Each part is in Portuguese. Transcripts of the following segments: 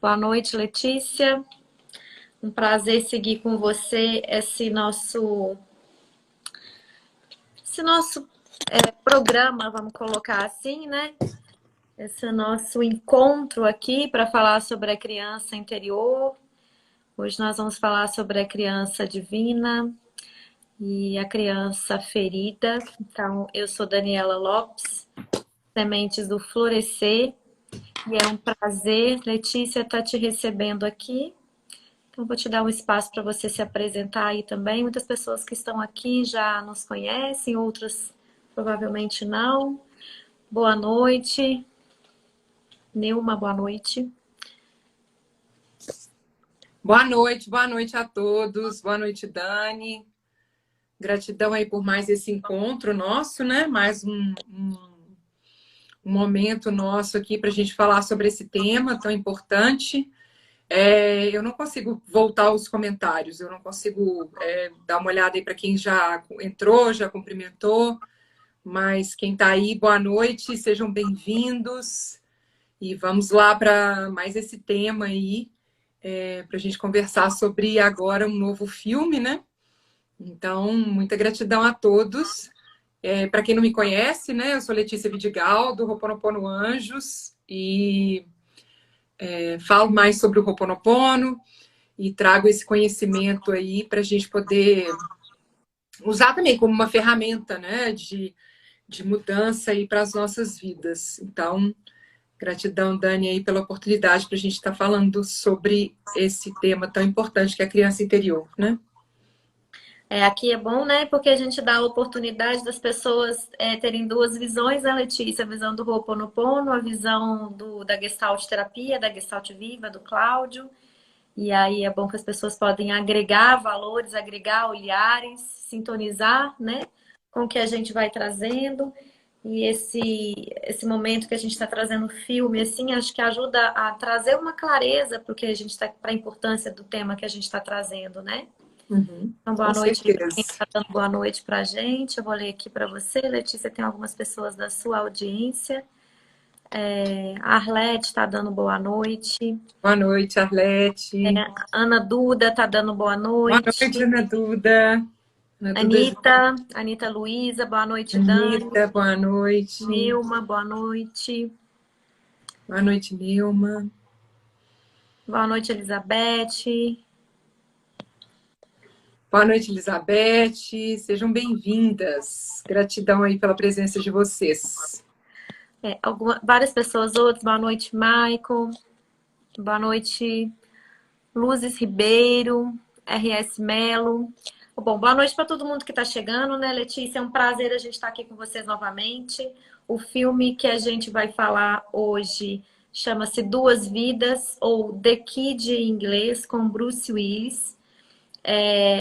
Boa noite, Letícia. Um prazer seguir com você esse nosso programa, vamos colocar assim, né? Esse nosso encontro aqui para falar sobre a criança interior. Hoje nós vamos falar sobre a criança divina e a criança ferida. Então, eu sou Daniela Lopes, Sementes do Florescer, e é um prazer, Letícia, estar te recebendo aqui. Então, vou te dar um espaço para você se apresentar aí também. Muitas pessoas que estão aqui já nos conhecem, outras provavelmente não. Boa noite. Neuma, boa noite. Boa noite a todos. Boa noite, Dani. Gratidão aí por mais esse encontro nosso, né? Mais um momento nosso aqui para a gente falar sobre esse tema tão importante. Eu não consigo voltar aos comentários, eu não consigo dar uma olhada aí para quem já entrou, já cumprimentou, mas quem está aí, boa noite, sejam bem-vindos. E vamos lá para mais esse tema aí, para a gente conversar sobre agora um novo filme, né? Então, muita gratidão a todos. Para quem não me conhece, né? Eu sou Letícia Vidigal, do Ho'oponopono Anjos, e falo mais sobre o Ho'oponopono e trago esse conhecimento aí para a gente poder usar também como uma ferramenta, né? De mudança aí para as nossas vidas. Então, gratidão, Dani, aí pela oportunidade para a gente estar falando sobre esse tema tão importante que é a criança interior, né? Aqui é bom, né? Porque a gente dá a oportunidade das pessoas terem duas visões, né, Letícia? A visão do Ho'oponopono, a visão da Gestalt terapia, da Gestalt Viva, do Cláudio. E aí é bom que as pessoas podem agregar valores, agregar olhares, sintonizar, né? Com o que a gente vai trazendo. E esse momento que a gente está trazendo o filme, assim, acho que ajuda a trazer uma clareza para para a importância do tema que a gente está trazendo, né? Então, boa Com noite aí para quem certeza. está dando boa noite para a gente. Eu vou ler aqui para você, Letícia. Tem algumas pessoas da sua audiência. A Arlete está dando boa noite. Boa noite, Arlete. Ana Duda está dando boa Boa noite. noite, Ana Duda. Ana Duda, Anitta Luísa, boa noite, Dani. Anitta, boa noite. Nilma, boa noite. Boa noite, Nilma. Boa noite, Elizabeth. Boa noite, Elizabeth. Sejam bem-vindas. Gratidão aí pela presença de vocês. Várias pessoas, outras. Boa noite, Michael. Boa noite, Luzes Ribeiro, RS Melo. Bom, boa noite para todo mundo que está chegando, né, Letícia? É um prazer a gente estar aqui com vocês novamente. O filme que a gente vai falar hoje chama-se Duas Vidas, ou The Kid em inglês, com Bruce Willis.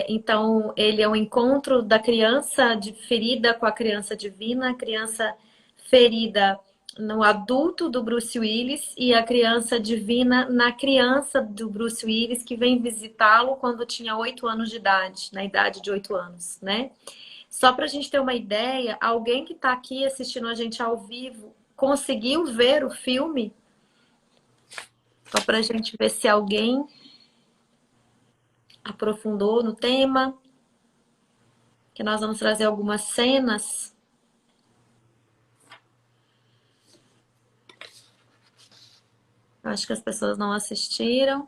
Então, ele é um encontro da criança ferida com a criança divina, a criança ferida no adulto do Bruce Willis e a criança divina na criança do Bruce Willis que vem visitá-lo quando tinha 8 anos de idade, na idade de 8 anos, né? Só para a gente ter uma ideia, alguém que está aqui assistindo a gente ao vivo conseguiu ver o filme? Só para a gente ver se alguém aprofundou no tema, que nós vamos trazer algumas cenas. Acho que as pessoas não assistiram.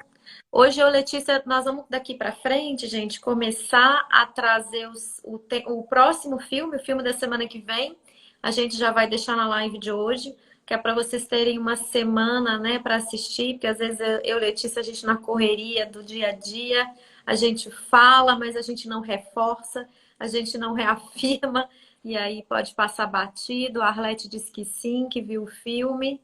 Hoje, eu, Letícia, nós vamos daqui para frente, gente, começar a trazer o próximo filme, o filme da semana que vem. A gente já vai deixar na live de hoje, que é para vocês terem uma semana, né, para assistir, porque às vezes eu, Letícia, a gente na correria do dia a dia, a gente fala, mas a gente não reforça, a gente não reafirma, e aí pode passar batido. A Arlete disse que sim, que viu o filme.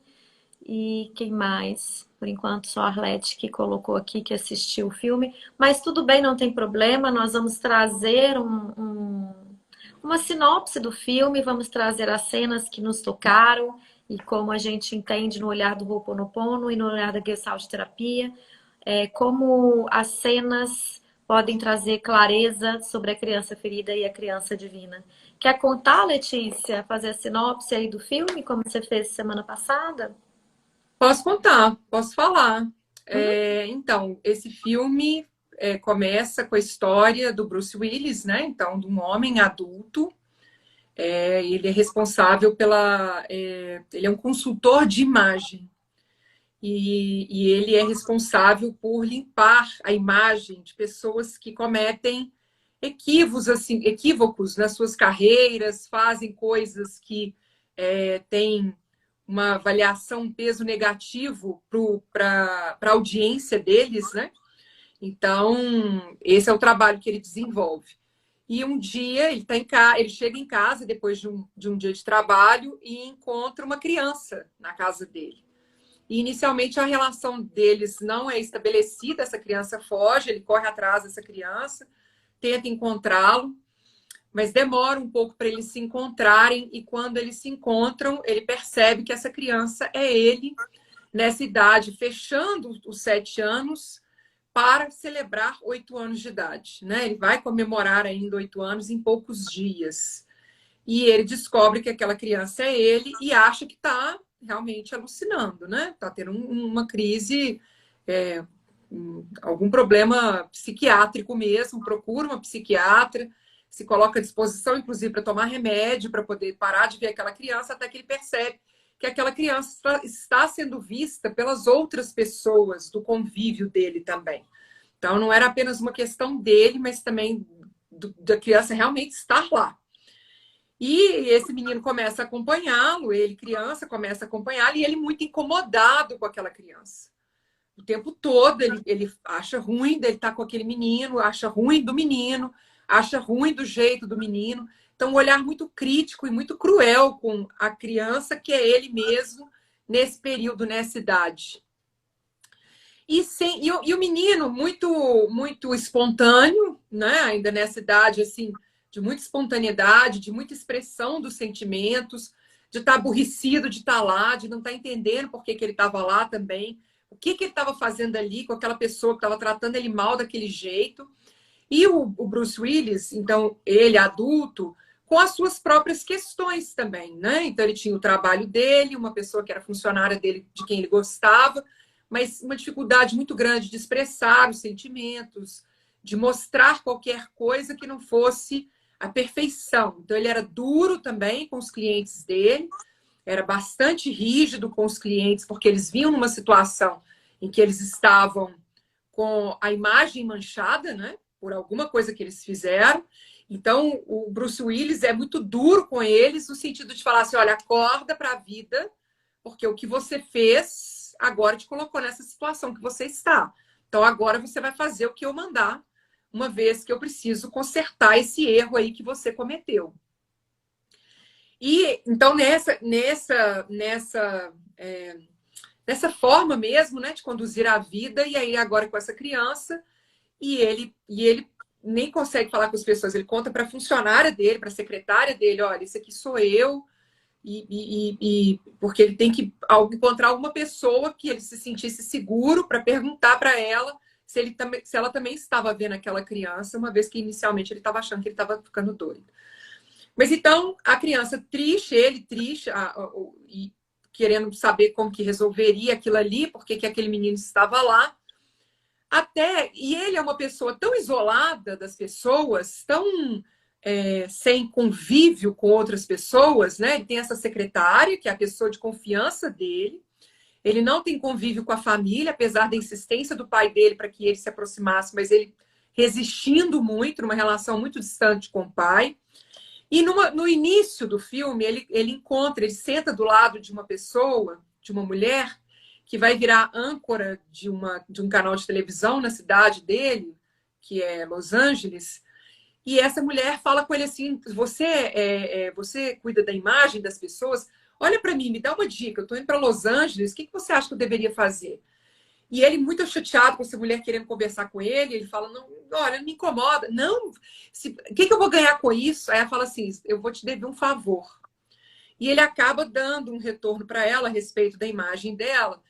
E quem mais? Por enquanto, só a Arlete que colocou aqui que assistiu o filme. Mas tudo bem, não tem problema. Nós vamos trazer uma sinopse do filme, vamos trazer as cenas que nos tocaram e como a gente entende no olhar do Ho'oponopono e no olhar da Gestalt terapia, como as cenas podem trazer clareza sobre a criança ferida e a criança divina. Quer contar, Letícia? Fazer a sinopse aí do filme, como você fez semana passada? Posso contar, posso falar. Uhum. Então, esse filme começa com a história do Bruce Willis, né? Então, de um homem adulto. Ele é responsável ele é um consultor de imagem. E ele é responsável por limpar a imagem de pessoas que cometem equívocos nas suas carreiras, fazem coisas que têm uma avaliação, um peso negativo para a audiência deles, né? Então, esse é o trabalho que ele desenvolve. E um dia ele chega em casa depois de um dia de trabalho e encontra uma criança na casa dele. E inicialmente a relação deles não é estabelecida, essa criança foge, ele corre atrás dessa criança, tenta encontrá-lo, mas demora um pouco para eles se encontrarem, e quando eles se encontram, ele percebe que essa criança é ele, nessa idade, fechando os 7 anos, para celebrar 8 anos de idade. Né? Ele vai comemorar ainda 8 anos em poucos dias. E ele descobre que aquela criança é ele e acha que está realmente alucinando, né? Está tendo uma crise, algum problema psiquiátrico mesmo, procura uma psiquiatra, se coloca à disposição, inclusive, para tomar remédio, para poder parar de ver aquela criança, até que ele percebe que aquela criança está sendo vista pelas outras pessoas do convívio dele também. Então, não era apenas uma questão dele, mas também da criança realmente estar lá. E esse menino começa a acompanhá-lo, ele, criança, começa a acompanhá-lo, e ele muito incomodado com aquela criança. O tempo todo ele acha ruim dele estar com aquele menino, acha ruim do menino, acha ruim do jeito do menino. Então, um olhar muito crítico e muito cruel com a criança, que é ele mesmo, nesse período, nessa idade. E o menino muito espontâneo, né? Ainda nessa idade, assim, de muita espontaneidade, de muita expressão dos sentimentos, de estar aborrecido de estar lá, de não estar entendendo por que ele estava lá também, o que ele estava fazendo ali com aquela pessoa que estava tratando ele mal daquele jeito. E o Bruce Willis, então, ele adulto, com as suas próprias questões também, né? Então, ele tinha o trabalho dele, uma pessoa que era funcionária dele, de quem ele gostava, mas uma dificuldade muito grande de expressar os sentimentos, de mostrar qualquer coisa que não fosse a perfeição. Então, ele era duro também com os clientes dele, era bastante rígido com os clientes, porque eles vinham numa situação em que eles estavam com a imagem manchada, né? Por alguma coisa que eles fizeram. Então, o Bruce Willis é muito duro com eles, no sentido de falar assim, olha, acorda para a vida, porque o que você fez agora te colocou nessa situação que você está. Então, agora você vai fazer o que eu mandar, uma vez que eu preciso consertar esse erro aí que você cometeu. E, então, nessa forma mesmo, né, de conduzir a vida, e aí agora com essa criança, e ele nem consegue falar com as pessoas, ele conta para a funcionária dele, para a secretária dele, olha, esse aqui sou eu, porque ele tem que encontrar alguma pessoa que ele se sentisse seguro para perguntar para ela se ela também estava vendo aquela criança, uma vez que inicialmente ele estava achando que ele estava ficando doido. Mas então, a criança triste, ele triste, e querendo saber como que resolveria aquilo ali, porque que aquele menino estava lá. E ele é uma pessoa tão isolada das pessoas, tão sem convívio com outras pessoas, né? Ele tem essa secretária, que é a pessoa de confiança dele. Ele não tem convívio com a família, apesar da insistência do pai dele para que ele se aproximasse, mas ele resistindo muito, numa relação muito distante com o pai. E no início do filme, ele senta do lado de uma pessoa, de uma mulher, que vai virar âncora de um canal de televisão na cidade dele, que é Los Angeles. E essa mulher fala com ele assim: você cuida da imagem das pessoas? Olha para mim, me dá uma dica. Eu estou indo para Los Angeles, o que você acha que eu deveria fazer? E ele, muito chateado com essa mulher querendo conversar com ele fala: não, olha, não me incomoda. Não, o que eu vou ganhar com isso? Aí ela fala assim: eu vou te dever um favor. E ele acaba dando um retorno para ela a respeito da imagem dela.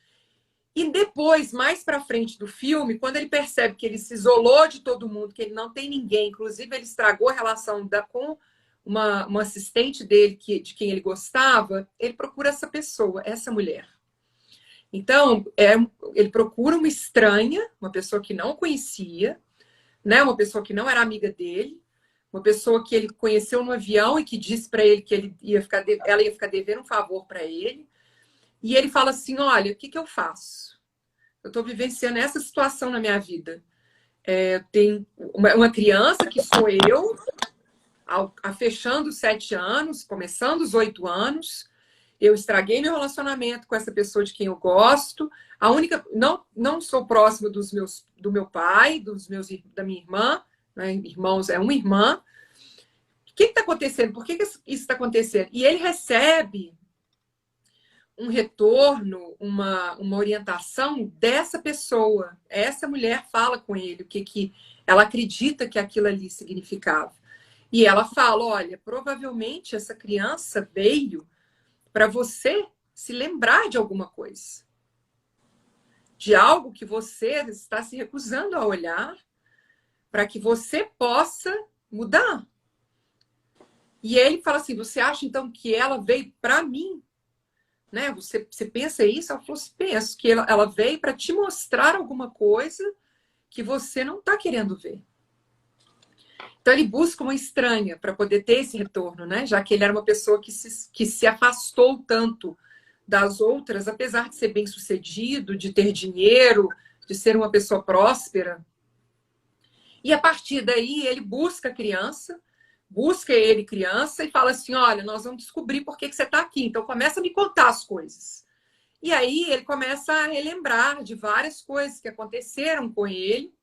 E depois, mais para frente do filme, quando ele percebe que ele se isolou de todo mundo, que ele não tem ninguém, inclusive ele estragou a relação com uma assistente dele, de quem ele gostava, ele procura essa pessoa, essa mulher. Então, ele procura uma estranha, uma pessoa que não conhecia, né? Uma pessoa que não era amiga dele, uma pessoa que ele conheceu no avião e que disse para ele que ela ia ficar devendo um favor para ele. E ele fala assim: olha, o que eu faço? Eu estou vivenciando essa situação na minha vida. Tem uma criança que sou eu, fechando os 7 anos, começando os 8 anos. Eu estraguei meu relacionamento com essa pessoa de quem eu gosto. A única, não sou próxima do meu pai, da minha irmã, né? Irmãos, é uma irmã. O que está acontecendo? Por que isso está acontecendo? E ele recebe um retorno, uma orientação dessa pessoa. Essa mulher fala com ele o que ela acredita que aquilo ali significava. E ela fala: olha, provavelmente essa criança veio para você se lembrar de alguma coisa, de algo que você está se recusando a olhar, para que você possa mudar. E ele fala assim: você acha então que ela veio para mim? Né? Você pensa isso? Ela falou assim: penso que ela veio para te mostrar alguma coisa que você não está querendo ver. Então ele busca uma estranha para poder ter esse retorno, né? Já que ele era uma pessoa que se afastou tanto das outras, apesar de ser bem-sucedido, de ter dinheiro, de ser uma pessoa próspera. E a partir daí ele busca a criança, busca ele criança e fala assim: olha, nós vamos descobrir por que você está aqui, então começa a me contar as coisas. E aí ele começa a relembrar de várias coisas que aconteceram com ele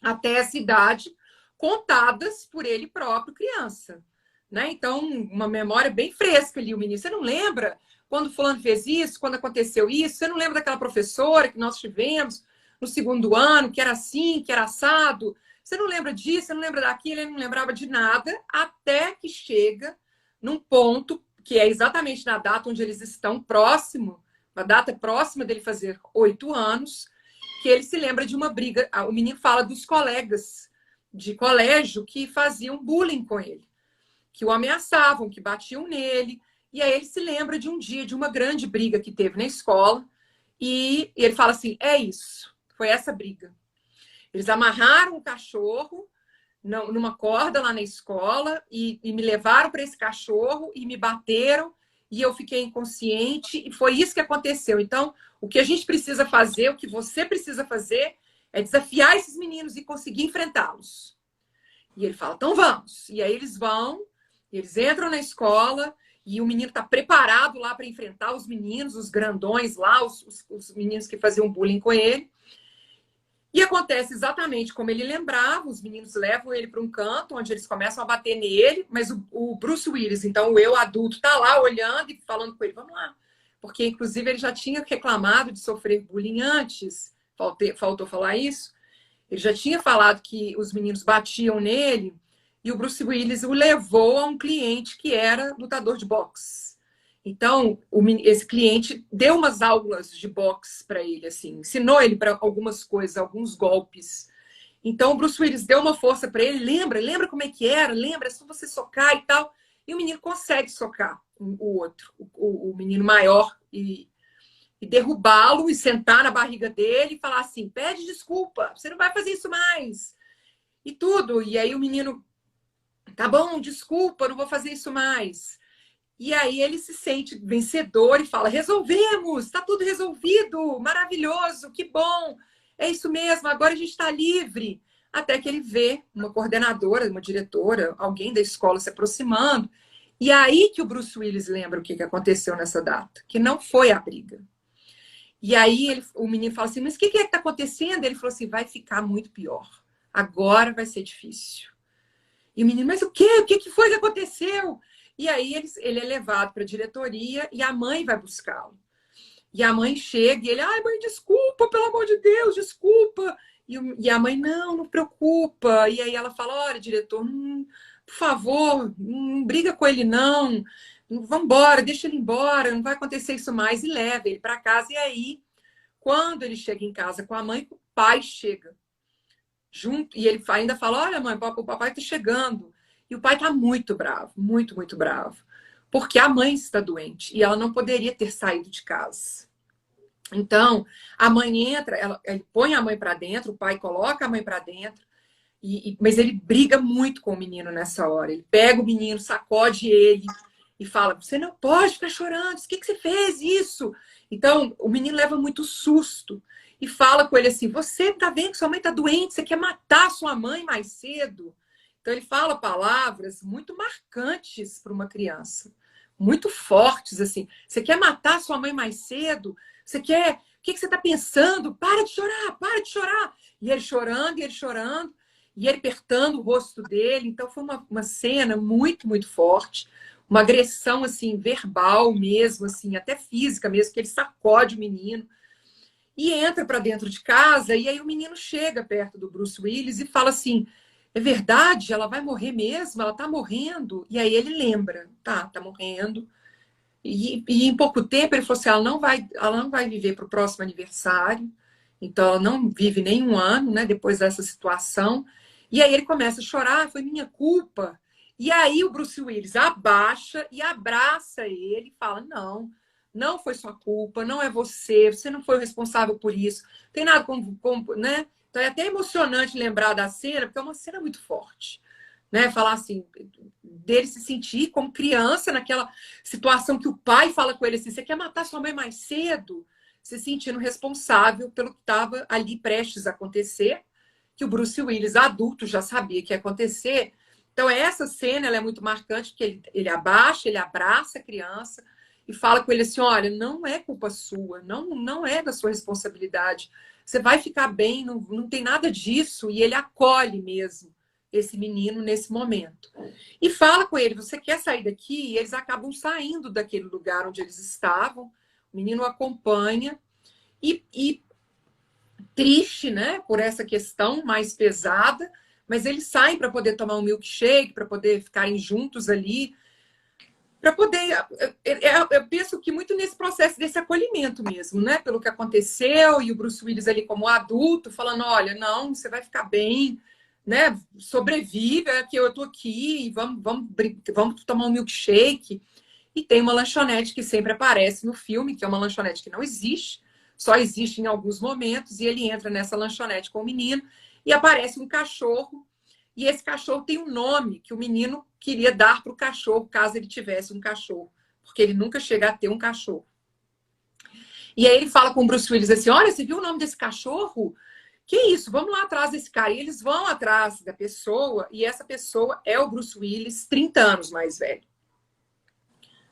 até essa idade, contadas por ele próprio, criança. Né? Então, uma memória bem fresca ali, o menino. Você não lembra quando fulano fez isso, quando aconteceu isso? Você não lembra daquela professora que nós tivemos no 2º ano, que era assim, que era assado? Você não lembra disso, você não lembra daquilo? Ele não lembrava de nada, até que chega num ponto, que é exatamente na data onde eles estão próximo, a data próxima dele fazer 8 anos, que ele se lembra de uma briga. O menino fala dos colegas de colégio que faziam bullying com ele, que o ameaçavam, que batiam nele. E aí ele se lembra de um dia, de uma grande briga que teve na escola. E ele fala assim: é isso, foi essa briga. Eles amarraram o cachorro numa corda lá na escola e me levaram para esse cachorro e me bateram e eu fiquei inconsciente e foi isso que aconteceu. Então, o que a gente precisa fazer, o que você precisa fazer é desafiar esses meninos e conseguir enfrentá-los. E ele fala: então vamos. E aí eles vão, eles entram na escola e o menino está preparado lá para enfrentar os meninos, os grandões lá, os meninos que faziam bullying com ele. E acontece exatamente como ele lembrava, os meninos levam ele para um canto, onde eles começam a bater nele, mas o Bruce Willis, então o eu adulto, está lá olhando e falando com ele: vamos lá. Porque, inclusive, ele já tinha reclamado de sofrer bullying antes, faltou falar isso. Ele já tinha falado que os meninos batiam nele e o Bruce Willis o levou a um cliente que era lutador de boxe. Então, esse cliente deu umas aulas de boxe para ele, assim, ensinou ele para algumas coisas, alguns golpes. Então, o Bruce Willis deu uma força para ele: lembra como é que era? Lembra, é só você socar e tal. E o menino consegue socar o outro, o menino maior, e derrubá-lo e sentar na barriga dele e falar assim: pede desculpa, você não vai fazer isso mais. E tudo. E aí o menino: tá bom, desculpa, não vou fazer isso mais. E aí ele se sente vencedor e fala: resolvemos, está tudo resolvido, maravilhoso, que bom, é isso mesmo, agora a gente está livre. Até que ele vê uma coordenadora, uma diretora, alguém da escola se aproximando. E aí que o Bruce Willis lembra o que aconteceu nessa data, que não foi a briga. E aí o menino fala assim: mas o que é que está acontecendo? Ele falou assim: vai ficar muito pior, agora vai ser difícil. E o menino: mas o quê? O que foi que aconteceu? E aí ele é levado para a diretoria e a mãe vai buscá-lo. E a mãe chega e ele: ai, mãe, desculpa, pelo amor de Deus, desculpa. E a mãe: não preocupa. E aí ela fala: olha, diretor, por favor, não briga com ele, não. Vamos embora, deixa ele embora, não vai acontecer isso mais. E leva ele para casa. E aí, quando ele chega em casa com a mãe, o pai chega junto. E ele ainda fala: olha, mãe, o papai está chegando. E o pai está muito bravo, muito, muito bravo. Porque a mãe está doente e ela não poderia ter saído de casa. Então, a mãe entra, ele põe a mãe para dentro, o pai coloca a mãe para dentro, mas ele briga muito com o menino nessa hora. Ele pega o menino, sacode ele e fala: Você não pode ficar chorando, por que você fez isso? Então, o menino leva muito susto e fala com ele assim: Você tá vendo que sua mãe tá doente, você quer matar sua mãe mais cedo? Então, ele fala palavras muito marcantes para uma criança, muito fortes, assim. Você quer matar sua mãe mais cedo? Você quer. O que você está pensando? Para de chorar, para de chorar. E ele chorando, e ele chorando, e ele apertando o rosto dele. Então, foi uma cena muito, muito forte. Uma agressão, assim, verbal mesmo, assim, até física mesmo, que ele sacode o menino. E entra para dentro de casa, e aí o menino chega perto do Bruce Willis e fala assim: É verdade? Ela vai morrer mesmo? Ela tá morrendo? E aí ele lembra: Tá morrendo. E em pouco tempo ele falou assim: ela não vai viver para o próximo aniversário, então ela não vive nem um ano, né, depois dessa situação. E aí ele começa a chorar: Foi minha culpa. E aí o Bruce Willis abaixa e abraça ele e fala: Não foi sua culpa, não é você, você não foi o responsável por isso, tem nada né? Então é até emocionante lembrar da cena, porque é uma cena muito forte, né? Falar assim, dele se sentir como criança naquela situação que o pai fala com ele assim: Você quer matar sua mãe mais cedo? Se sentindo responsável pelo que estava ali prestes a acontecer, que o Bruce Willis, adulto, já sabia que ia acontecer. Então, essa cena ela é muito marcante, porque ele abaixa, ele abraça a criança e fala com ele assim: Olha, não é culpa sua, não é da sua responsabilidade. Você vai ficar bem, não tem nada disso. E ele acolhe mesmo esse menino nesse momento. E fala com ele: Você quer sair daqui? E eles acabam saindo daquele lugar onde eles estavam. O menino acompanha e triste, né, por essa questão mais pesada, mas eles saem para poder tomar um milkshake, para poder ficarem juntos ali, para poder. Eu penso que muito nesse processo desse acolhimento mesmo, né, pelo que aconteceu, e o Bruce Willis ali como adulto, falando: Olha, não, você vai ficar bem, né, sobrevive, é que eu tô aqui, vamos tomar um milkshake. E tem uma lanchonete que sempre aparece no filme, que é uma lanchonete que não existe, só existe em alguns momentos, e ele entra nessa lanchonete com o menino, e aparece um cachorro, e esse cachorro tem um nome que o menino queria dar para o cachorro, caso ele tivesse um cachorro, porque ele nunca chega a ter um cachorro. E aí ele fala com o Bruce Willis assim: Olha, você viu o nome desse cachorro? Que isso? Vamos lá atrás desse cara. E eles vão atrás da pessoa, e essa pessoa é o Bruce Willis, 30 anos mais velho.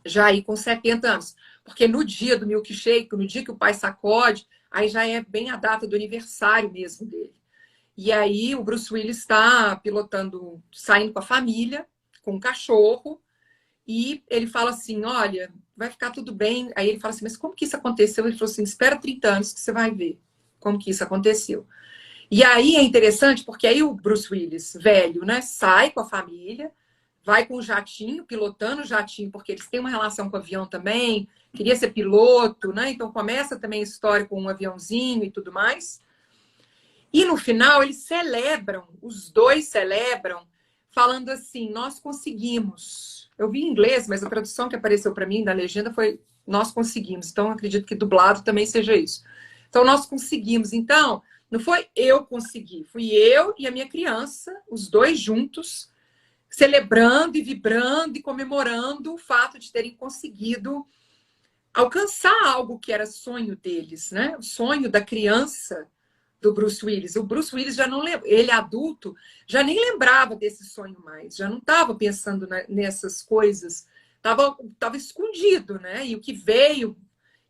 Já aí com 70 anos. Porque no dia do milkshake, no dia que o pai sacode, aí já é bem a data do aniversário mesmo dele. E aí o Bruce Willis está pilotando, saindo com a família, com o cachorro, e ele fala assim: Olha, vai ficar tudo bem. Aí ele fala assim: Mas como que isso aconteceu? Ele falou assim: Espera 30 anos que você vai ver como que isso aconteceu. E aí é interessante porque aí o Bruce Willis, velho, né, sai com a família, vai com o jatinho, pilotando o jatinho, porque eles têm uma relação com o avião também, queria ser piloto, né? Então começa também a história com um aviãozinho e tudo mais. E no final eles celebram, os dois celebram, falando assim: Nós conseguimos. Eu vi em inglês, mas a tradução que apareceu para mim na legenda foi Nós conseguimos. Então acredito que dublado também seja isso. Então nós conseguimos. Então não foi eu consegui, fui eu e a minha criança, os dois juntos, celebrando e vibrando e comemorando o fato de terem conseguido alcançar algo que era sonho deles, né? O sonho da criança do Bruce Willis. O Bruce Willis já não lembra, ele adulto, já nem lembrava desse sonho mais, já não estava pensando nessas coisas, estava escondido, né? E o que veio,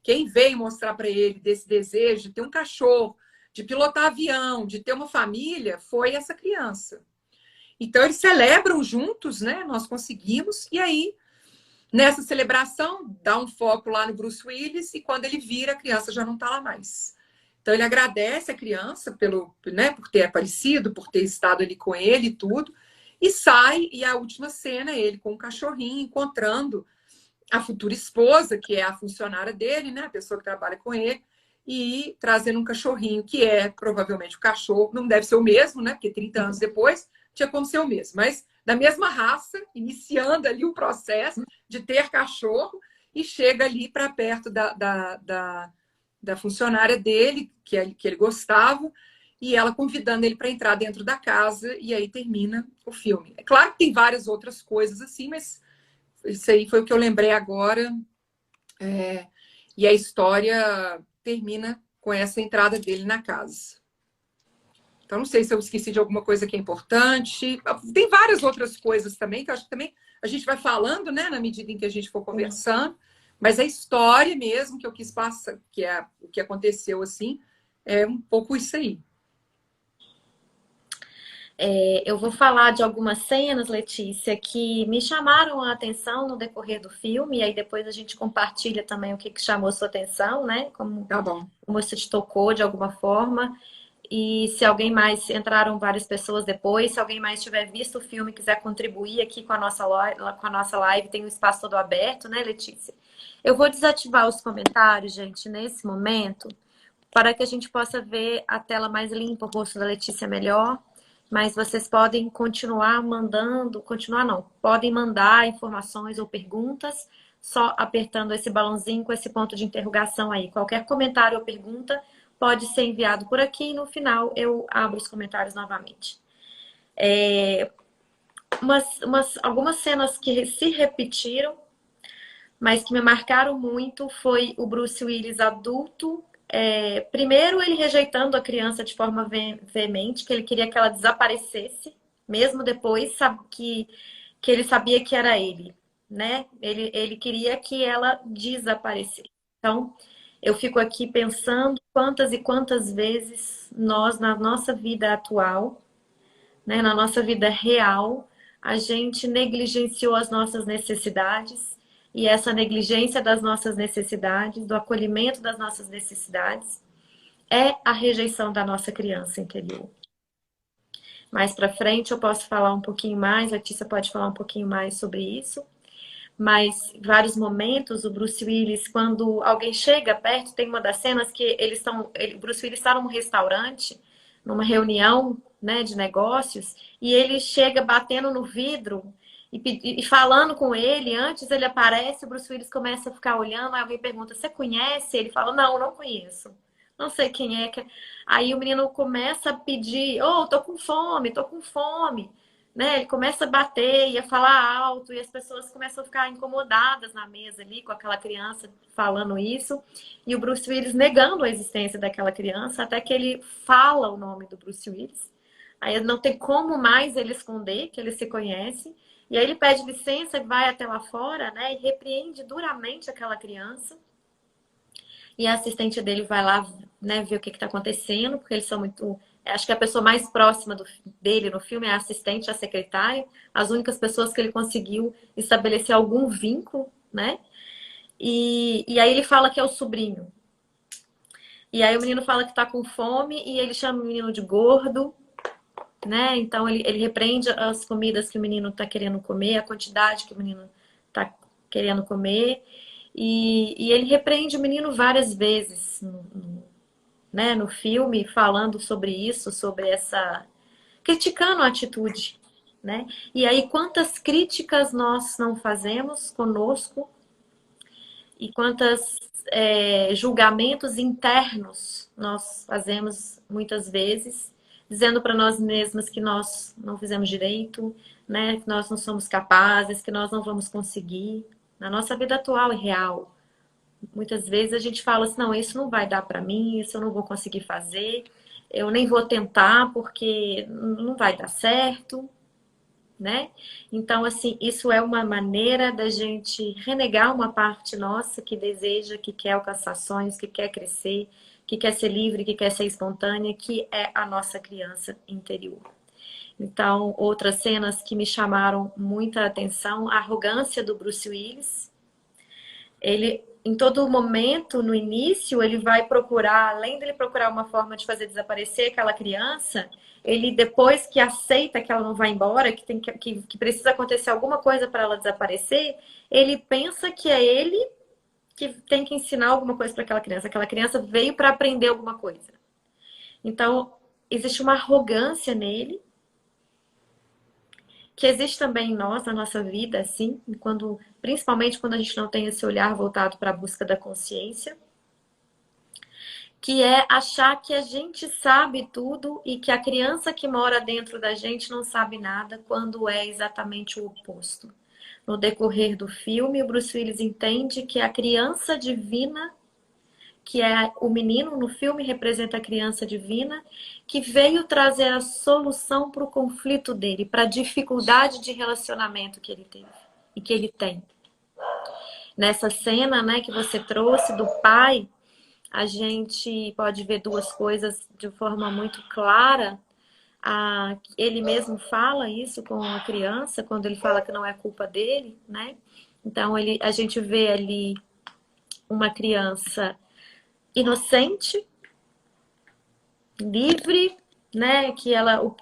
quem veio mostrar para ele desse desejo de ter um cachorro, de pilotar avião, de ter uma família, foi essa criança. Então, eles celebram juntos, né? Nós conseguimos. E aí, nessa celebração, dá um foco lá no Bruce Willis e quando ele vira, a criança já não está lá mais. Então, ele agradece a criança né, por ter aparecido, por ter estado ali com ele e tudo. E sai, e a última cena é ele com o cachorrinho, encontrando a futura esposa, que é a funcionária dele, né? A pessoa que trabalha com ele, e trazendo um cachorrinho, que é provavelmente o cachorro, não deve ser o mesmo, né? Porque 30 anos depois tinha como ser o mesmo, mas da mesma raça, iniciando ali o processo de ter cachorro, e chega ali para perto da funcionária dele, que ele gostava, e ela convidando ele para entrar dentro da casa, e aí termina o filme. É claro que tem várias outras coisas assim, mas isso aí foi o que eu lembrei agora. E a história termina com essa entrada dele na casa. Então, não sei se eu esqueci de alguma coisa que é importante. Tem várias outras coisas também, que eu acho que também a gente vai falando, né, na medida em que a gente for conversando. Mas a história mesmo que eu quis passar, que é o que aconteceu assim, é um pouco isso aí. Eu vou falar de algumas cenas, Letícia, que me chamaram a atenção no decorrer do filme, e aí depois a gente compartilha também o que chamou sua atenção, né? Tá bom. Como isso te tocou de alguma forma. E se alguém mais, entraram várias pessoas depois, se alguém mais tiver visto o filme e quiser contribuir aqui com a nossa live, tem um espaço todo aberto, né, Letícia? Eu vou desativar os comentários, gente, nesse momento, para que a gente possa ver a tela mais limpa, o rosto da Letícia melhor. Mas vocês podem continuar mandando, continuar não, podem mandar informações ou perguntas, só apertando esse balãozinho com esse ponto de interrogação aí. Qualquer comentário ou pergunta pode ser enviado por aqui e no final eu abro os comentários novamente. Algumas cenas que se repetiram, mas que me marcaram muito, foi o Bruce Willis adulto. Primeiro, ele rejeitando a criança de forma veemente, que ele queria que ela desaparecesse, mesmo depois que ele sabia que era ele, né? Ele queria que ela desaparecesse. Então, eu fico aqui pensando quantas e quantas vezes nós, na nossa vida atual, né, na nossa vida real, a gente negligenciou as nossas necessidades, e essa negligência das nossas necessidades, do acolhimento das nossas necessidades, é a rejeição da nossa criança interior. Mais para frente eu posso falar um pouquinho mais, a Letícia pode falar um pouquinho mais sobre isso, mas em vários momentos o Bruce Willis, quando alguém chega perto, tem uma das cenas que o Bruce Willis está num restaurante, numa reunião, né, de negócios, e ele chega batendo no vidro e falando com ele. Antes ele aparece, o Bruce Willis começa a ficar olhando, aí alguém pergunta: você conhece? Ele fala: não, não conheço. Não sei quem é. Aí o menino começa a pedir: oh, tô com fome, tô com fome. Né? Ele começa a bater e a falar alto, e as pessoas começam a ficar incomodadas na mesa ali com aquela criança falando isso, e o Bruce Willis negando a existência daquela criança, até que ele fala o nome do Bruce Willis. Aí não tem como mais ele esconder que ele se conhece, e aí ele pede licença e vai até lá fora, né, e repreende duramente aquela criança. E a assistente dele vai lá, né, ver o que está acontecendo, porque eles são muito... Acho que a pessoa mais próxima dele no filme é a assistente, a secretária, as únicas pessoas que ele conseguiu estabelecer algum vínculo, né? E aí ele fala que é o sobrinho. E aí o menino fala que tá com fome e ele chama o menino de gordo, né? Então ele repreende as comidas que o menino tá querendo comer, a quantidade que o menino tá querendo comer. E ele repreende o menino várias vezes né, no filme, falando sobre isso, sobre essa... criticando a atitude, né? E aí, quantas críticas nós não fazemos conosco e quantos julgamentos internos nós fazemos muitas vezes, dizendo para nós mesmas que nós não fizemos direito, né? Que nós não somos capazes, que nós não vamos conseguir, na nossa vida atual e real. Muitas vezes a gente fala assim: não, isso não vai dar para mim, isso eu não vou conseguir fazer, eu nem vou tentar porque não vai dar certo, né? Então, assim, isso é uma maneira da gente renegar uma parte nossa que deseja, que quer alcançar sonhos, que quer crescer, que quer ser livre, que quer ser espontânea, que é a nossa criança interior. Então, outras cenas que me chamaram muita atenção: a arrogância do Bruce Willis. Ele, em todo momento, no início, ele vai procurar, além dele procurar uma forma de fazer desaparecer aquela criança, ele, depois que aceita que ela não vai embora, que precisa acontecer alguma coisa para ela desaparecer, ele pensa que é ele que tem que ensinar alguma coisa para aquela criança. Aquela criança veio para aprender alguma coisa. Então, existe uma arrogância nele, que existe também em nós, na nossa vida, assim, principalmente quando a gente não tem esse olhar voltado para a busca da consciência. que é achar que a gente sabe tudo e que a criança que mora dentro da gente não sabe nada, quando é exatamente o oposto. No decorrer do filme, o Bruce Willis entende que a criança divina, que é o menino no filme, representa a criança divina, que veio trazer a solução para o conflito dele, para a dificuldade de relacionamento que ele teve e que ele tem. Nessa cena, né, que você trouxe do pai, a gente pode ver duas coisas de forma muito clara. Ele mesmo fala isso com a criança, quando ele fala que não é culpa dele, né? Então a gente vê ali uma criança inocente, livre, né? Que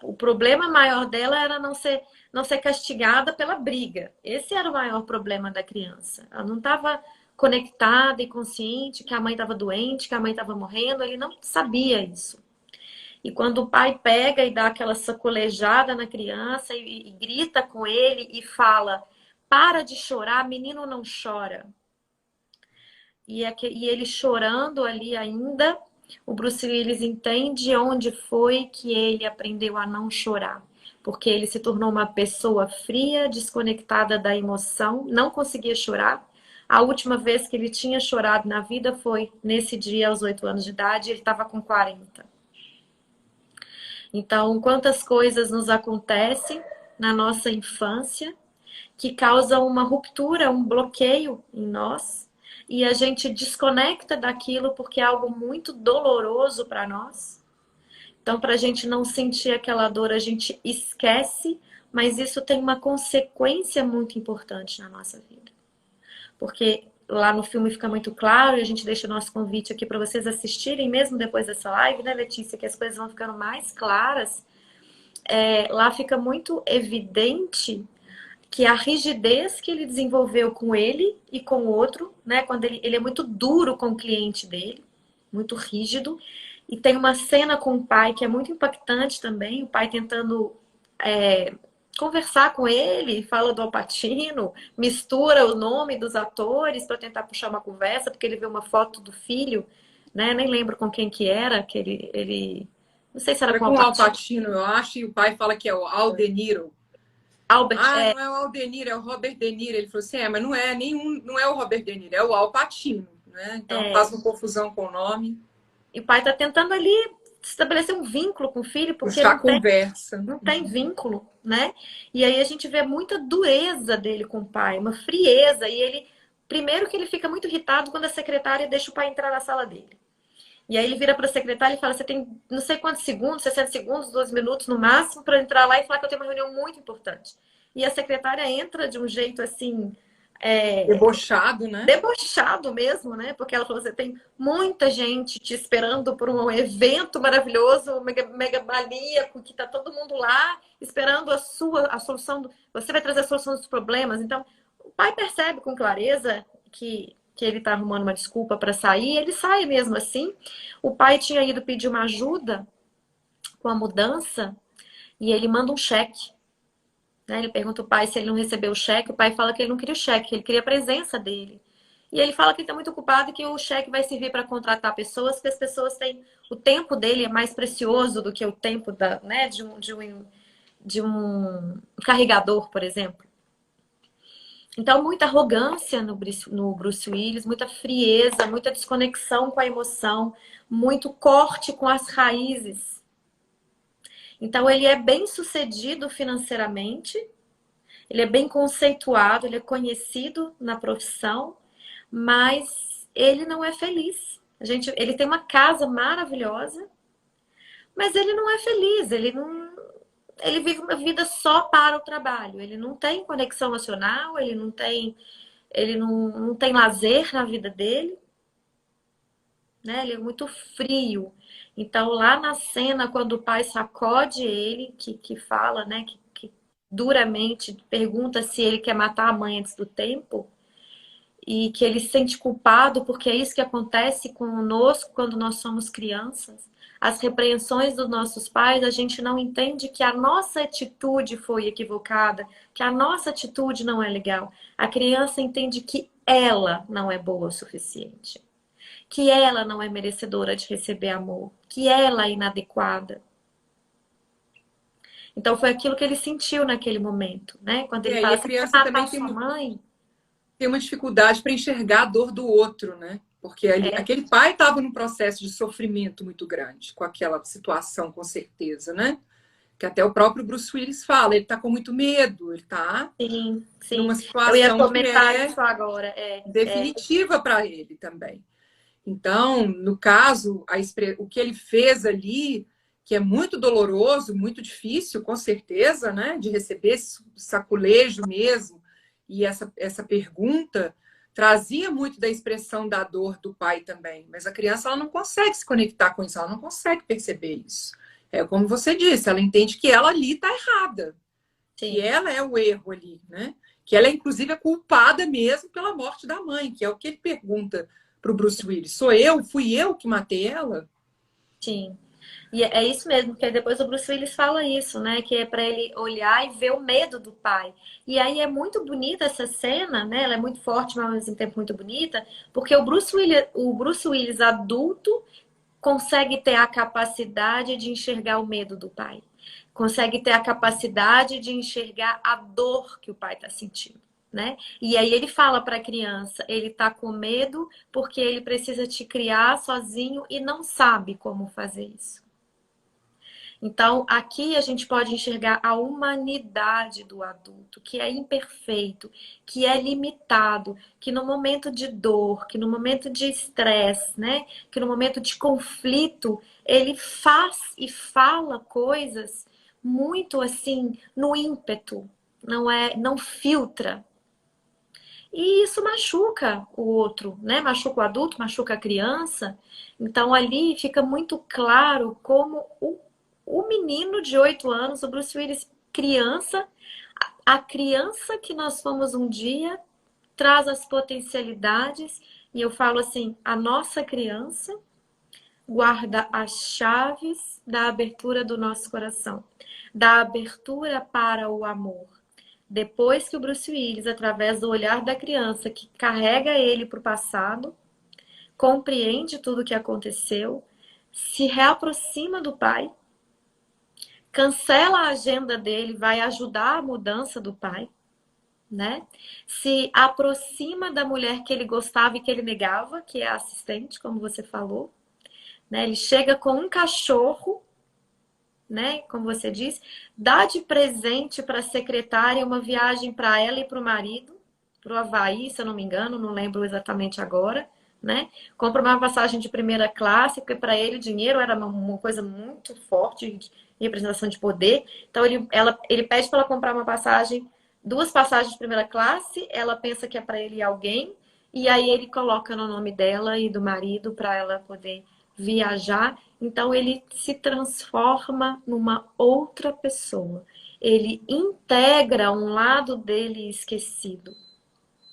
o problema maior dela era não ser castigada pela briga. Esse era o maior problema da criança. Ela não estava conectada e consciente que a mãe estava doente, que a mãe estava morrendo. Ele não sabia isso. E quando o pai pega e dá aquela sacolejada na criança e grita com ele e fala: para de chorar, menino não chora. E ele chorando ali ainda, o Bruce Willis entende onde foi que ele aprendeu a não chorar. Porque ele se tornou uma pessoa fria, desconectada da emoção, não conseguia chorar. A última vez que ele tinha chorado na vida foi nesse dia, aos 8 anos de idade, ele estava com 40. Então, quantas coisas nos acontecem na nossa infância que causam uma ruptura, um bloqueio em nós, e a gente desconecta daquilo porque é algo muito doloroso para nós. Então, para a gente não sentir aquela dor, a gente esquece, mas isso tem uma consequência muito importante na nossa vida. Porque lá no filme fica muito claro, e a gente deixa o nosso convite aqui para vocês assistirem, mesmo depois dessa live, né, Letícia, que as coisas vão ficando mais claras. Lá fica muito evidente que a rigidez que ele desenvolveu com ele e com o outro, né, quando ele é muito duro com o cliente dele, muito rígido, e tem uma cena com o pai que é muito impactante também, o pai tentando conversar com ele, fala do Al Pacino, mistura o nome dos atores para tentar puxar uma conversa, porque ele vê uma foto do filho, né? Nem lembro com quem que era, que ele... Não sei se era Era com o com o Al Al Pacino. Pacino, eu acho, e o pai fala que é o Al De Niro. Albert, Ah, não é o Al De Niro, é o Robert De Niro. Ele falou assim, mas não é nenhum, não é o Robert De Niro, é o Al Pacino, né? Então faz uma confusão com o nome. e o pai está tentando ali estabelecer um vínculo com o filho, porque Puxar conversa. não tem vínculo, né? E aí a gente vê muita dureza dele com o pai, uma frieza. E ele, primeiro que ele fica muito irritado quando a secretária deixa o pai entrar na sala dele. E aí ele vira para a secretária e fala: você tem não sei quantos segundos, 60 segundos, 12 minutos no máximo, para entrar lá e falar que eu tenho uma reunião muito importante. E a secretária entra de um jeito assim, Debochado, né? debochado mesmo, né? Porque ela falou: você tem muita gente te esperando por um evento maravilhoso, megabalíaco, que tá todo mundo lá esperando a solução. Você vai trazer a solução dos problemas. Então, o pai percebe com clareza que ele tá arrumando uma desculpa para sair, ele sai mesmo assim. O pai tinha ido pedir uma ajuda com a mudança e ele manda um cheque. Né? Ele pergunta ao pai se ele não recebeu o cheque. O pai fala que ele não queria o cheque, ele queria a presença dele. E ele fala que ele está muito ocupado e que o cheque vai servir para contratar pessoas, que as pessoas têm... O tempo dele é mais precioso do que o tempo né, de um carregador, por exemplo. Então, muita arrogância no Bruce Willis, muita frieza, muita desconexão com a emoção, muito corte com as raízes. Então, ele é bem sucedido financeiramente, ele é bem conceituado, ele é conhecido na profissão, mas ele não é feliz. Ele tem uma casa maravilhosa, mas ele não é feliz, ele vive uma vida só para o trabalho. Ele não tem conexão emocional, ele não tem lazer na vida dele, né? Ele é muito frio. Então, lá na cena, quando o pai sacode ele, que fala, né, que duramente pergunta se ele quer matar a mãe antes do tempo, e que ele se sente culpado, porque é isso que acontece conosco quando nós somos crianças. As repreensões dos nossos pais, a gente não entende que a nossa atitude foi equivocada, que a nossa atitude não é legal. A criança entende que ela não é boa o suficiente, que ela não é merecedora de receber amor, que ela é inadequada. Então foi aquilo que ele sentiu naquele momento, né? Quando ele E fala, a você quer criança matar também sua mãe? tem uma dificuldade para enxergar a dor do outro, né? Porque É, aquele pai estava num processo de sofrimento muito grande com aquela situação, com certeza, né? Que até o próprio Bruce Willis fala, ele está com muito medo, ele está sim, numa sim. Eu ia situação que comentar é isso agora. definitiva para ele também. Então, no caso, o que ele fez ali, que é muito doloroso, muito difícil, com certeza, né, de receber esse saculejo mesmo, e essa pergunta trazia muito da expressão da dor do pai também. Mas a criança ela não consegue se conectar com isso, ela não consegue perceber isso. É como você disse, ela entende que ela ali está errada, que Sim, ela é o erro ali, né? Que ela é, inclusive, a culpada mesmo pela morte da mãe, que é o que ele pergunta para o Bruce Willis. Fui eu que matei ela? sim. E é isso mesmo, porque depois o Bruce Willis fala isso, né? Que é para ele olhar e ver o medo do pai. E aí é muito bonita essa cena, né? Ela é muito forte, mas ao mesmo tempo muito bonita, porque o Bruce Willis adulto consegue ter a capacidade de enxergar o medo do pai. Consegue ter a capacidade de enxergar a dor que o pai está sentindo, né? E aí ele fala para a criança, ele está com medo porque ele precisa te criar sozinho e não sabe como fazer isso. Então, aqui a gente pode enxergar a humanidade do adulto, que é imperfeito, que é limitado, que no momento de dor, que no momento de estresse, né, que no momento de conflito, ele faz e fala coisas muito assim no ímpeto, não filtra. E isso machuca o outro, né? Machuca o adulto, machuca a criança. Então ali fica muito claro como o menino de 8 anos, o Bruce Willis, criança, a criança que nós fomos um dia, traz as potencialidades. E eu falo assim: a nossa criança guarda as chaves da abertura do nosso coração, da abertura para o amor. Depois que o Bruce Willis, através do olhar da criança que carrega ele para o passado, compreende tudo o que aconteceu, se reaproxima do pai, cancela a agenda dele, vai ajudar a mudança do pai, né? Se aproxima da mulher que ele gostava e que ele negava, que é a assistente, como você falou, né? Ele chega com um cachorro, né? Como você disse, dá de presente para a secretária uma viagem para ela e para o marido, para o Havaí, se eu não me engano, não lembro exatamente agora, né? Compra uma passagem de primeira classe, porque para ele dinheiro era uma coisa muito forte de representação de poder. Então ele pede para ela comprar uma passagem, duas passagens de primeira classe, ela pensa que é para ele e alguém, e aí ele coloca no nome dela e do marido para ela poder viajar. Então ele se transforma numa outra pessoa. Ele integra um lado dele esquecido.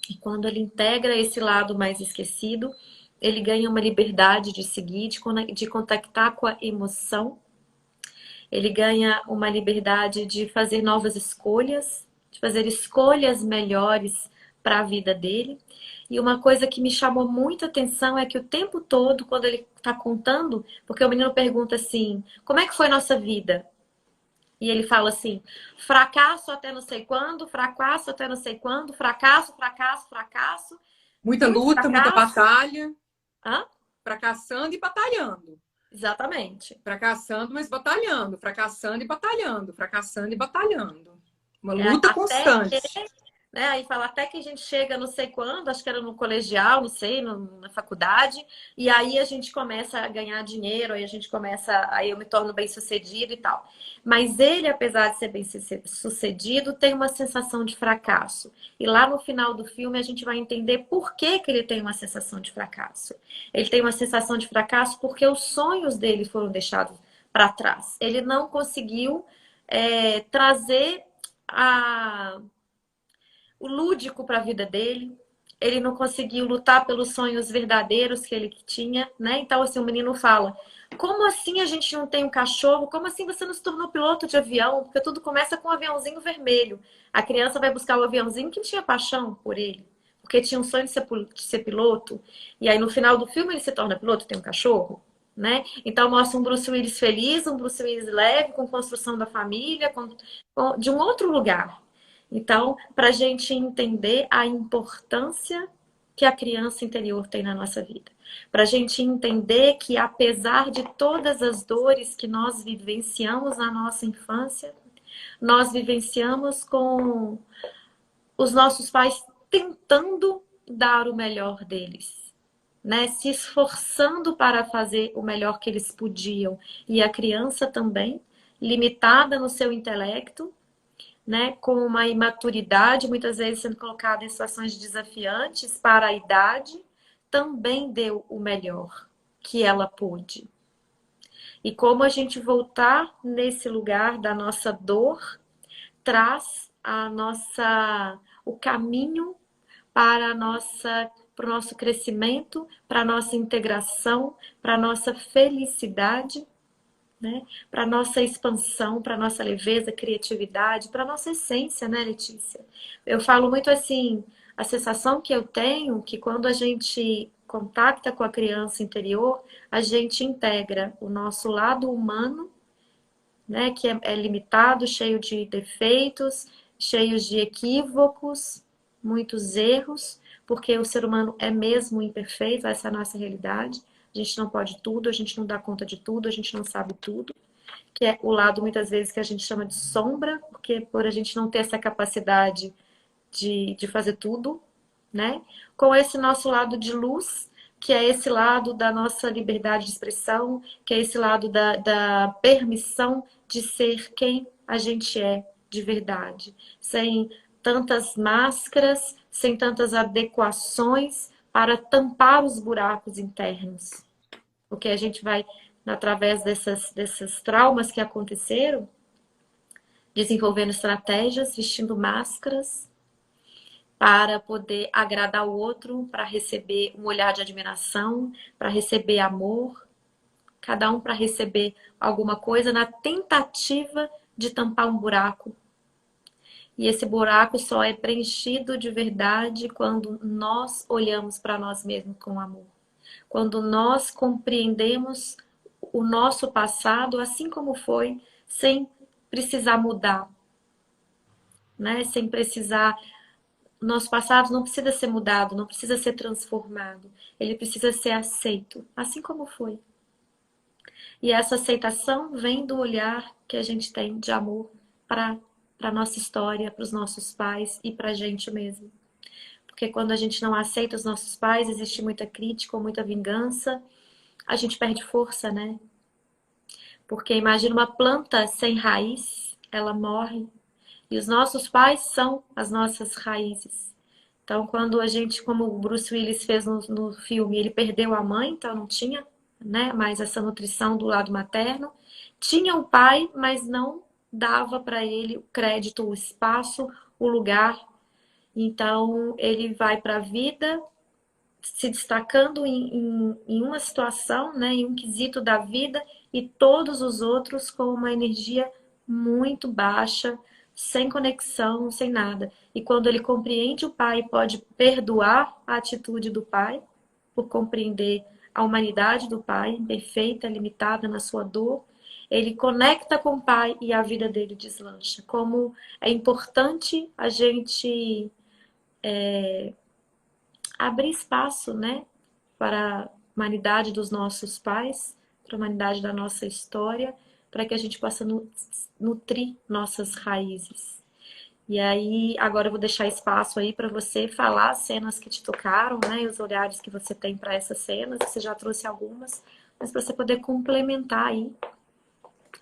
E quando ele integra esse lado mais esquecido, ele ganha uma liberdade de seguir, de contactar com a emoção. Ele ganha uma liberdade de fazer novas escolhas, de fazer escolhas melhores para a vida dele. E uma coisa que me chamou muita atenção é que o tempo todo, quando ele está contando, porque o menino pergunta assim: como é que foi nossa vida? E ele fala assim: fracasso até não sei quando, fracasso até não sei quando, fracasso, fracasso, fracasso, Muita muito luta, muita fracasso. batalha, Hã? fracassando e batalhando. Exatamente. Fracassando, mas batalhando, fracassando e batalhando, fracassando e batalhando. Uma É, luta até que, constante. né? Aí fala até que a gente chega não sei quando, acho que era no colegial, não sei, na faculdade, e aí a gente começa a ganhar dinheiro, aí a gente começa, aí eu me torno bem sucedido e tal. Mas ele, apesar de ser bem sucedido, tem uma sensação de fracasso. E lá no final do filme a gente vai entender por que que ele tem uma sensação de fracasso. Ele tem uma sensação de fracasso porque os sonhos dele foram deixados para trás. Ele não conseguiu trazer a o lúdico para a vida dele. Ele não conseguiu lutar pelos sonhos verdadeiros que ele tinha, né? Então, assim, o menino fala: como assim a gente não tem um cachorro? Como assim você não se tornou piloto de avião? Porque tudo começa com um aviãozinho vermelho. A criança vai buscar o aviãozinho que tinha paixão por ele. porque tinha um sonho de ser piloto, e aí no final do filme ele se torna piloto, tem um cachorro, né? Então mostra um Bruce Willis feliz, um Bruce Willis leve, com construção da família, de um outro lugar. Então, para a gente entender a importância que a criança interior tem na nossa vida. Para a gente entender que, apesar de todas as dores que nós vivenciamos na nossa infância, nós vivenciamos com os nossos pais tentando dar o melhor deles, né? Se esforçando para fazer o melhor que eles podiam. E a criança também, limitada no seu intelecto, né? Com uma imaturidade, muitas vezes sendo colocada em situações desafiantes para a idade, também deu o melhor que ela pôde. E como a gente voltar nesse lugar da nossa dor, traz o caminho para o nosso crescimento, para a nossa integração, para a nossa felicidade, né? Para a nossa expansão, para a nossa leveza, criatividade, para a nossa essência, né, Letícia? Eu falo muito assim, a sensação que eu tenho que quando a gente contacta com a criança interior, a gente integra o nosso lado humano, né, que é limitado, cheio de defeitos, cheio de equívocos, muitos erros, porque o ser humano é mesmo imperfeito, essa é a nossa realidade. A gente não pode tudo, a gente não dá conta de tudo, a gente não sabe tudo, que é o lado muitas vezes que a gente chama de sombra, porque por a gente não ter essa capacidade de fazer tudo, né? Com esse nosso lado de luz, que é esse lado da nossa liberdade de expressão, que é esse lado da permissão de ser quem a gente é de verdade, sem tantas máscaras, sem tantas adequações para tampar os buracos internos. Porque a gente vai, através desses traumas que aconteceram, desenvolvendo estratégias, vestindo máscaras, para poder agradar o outro, para receber um olhar de admiração, para receber amor, cada um para receber alguma coisa na tentativa de tampar um buraco. E esse buraco só é preenchido de verdade quando nós olhamos para nós mesmos com amor. Quando nós compreendemos o nosso passado assim como foi, sem precisar mudar, né? Sem precisar. Nosso passado não precisa ser mudado, não precisa ser transformado. Ele precisa ser aceito, assim como foi. E essa aceitação vem do olhar que a gente tem de amor para a nossa história, para os nossos pais e para a gente mesmo. Porque quando a gente não aceita os nossos pais, existe muita crítica ou muita vingança, a gente perde força, né? Porque imagina uma planta sem raiz, ela morre. E os nossos pais são as nossas raízes. Então, quando a gente, como o Bruce Willis fez no filme, ele perdeu a mãe, então não tinha, né, mais essa nutrição do lado materno. Tinha o pai, mas não dava para ele o crédito, o espaço, o lugar. Então, ele vai para a vida se destacando em uma situação, né, em um quesito da vida, e todos os outros com uma energia muito baixa, sem conexão, sem nada. E quando ele compreende o pai, pode perdoar a atitude do pai, por compreender a humanidade do pai, imperfeita, limitada na sua dor, ele conecta com o pai e a vida dele deslancha. Como é importante a gente abrir espaço, né, para a humanidade dos nossos pais, para a humanidade da nossa história, para que a gente possa nutrir nossas raízes. E aí, agora eu vou deixar espaço aí para você falar as cenas que te tocaram, né, e os olhares que você tem para essas cenas, você já trouxe algumas, mas para você poder complementar aí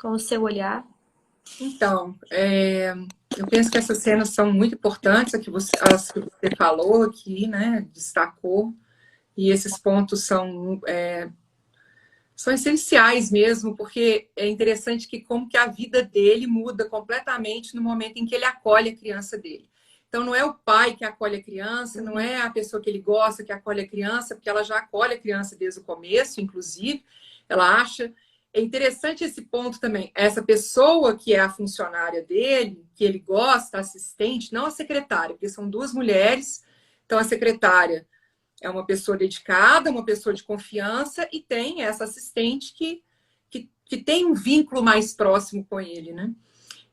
com o seu olhar. Então, eu penso que essas cenas são muito importantes, as que você falou aqui, né, destacou, e esses pontos são essenciais mesmo, porque é interessante que como que a vida dele muda completamente no momento em que ele acolhe a criança dele. Então, não é o pai que acolhe a criança, não é a pessoa que ele gosta que acolhe a criança, porque ela já acolhe a criança desde o começo, inclusive, ela acha. É interessante esse ponto também. Essa pessoa que é a funcionária dele, que ele gosta, a assistente, não a secretária, porque são duas mulheres Então, a secretária é uma pessoa dedicada, uma pessoa de confiança, e tem essa assistente que tem um vínculo mais próximo com ele, né?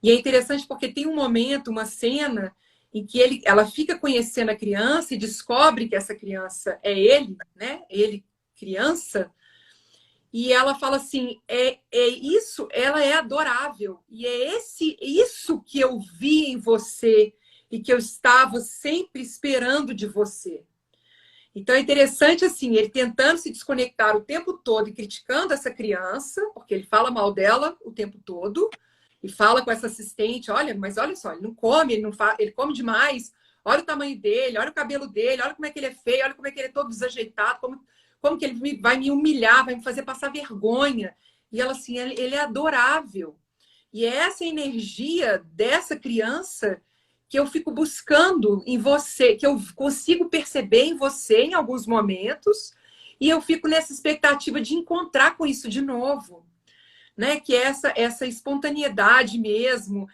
E é interessante porque tem um momento, uma cena, em que ela fica conhecendo a criança e descobre que essa criança é ele, né? Ele, criança, e ela fala assim, é isso, ela é adorável, e é isso que eu vi em você e que eu estava sempre esperando de você. Então é interessante assim, ele tentando se desconectar o tempo todo e criticando essa criança, porque ele fala mal dela o tempo todo, e fala com essa assistente, olha, mas olha só, ele não come, ele come demais, olha o tamanho dele, olha o cabelo dele, olha como é que ele é feio, olha como é que ele é todo desajeitado, como que ele vai me humilhar, vai me fazer passar vergonha. E ela assim, ele é adorável. E é essa energia dessa criança que eu fico buscando em você, que eu consigo perceber em você em alguns momentos, e eu fico nessa expectativa de encontrar com isso de novo, né? Que é essa espontaneidade mesmo,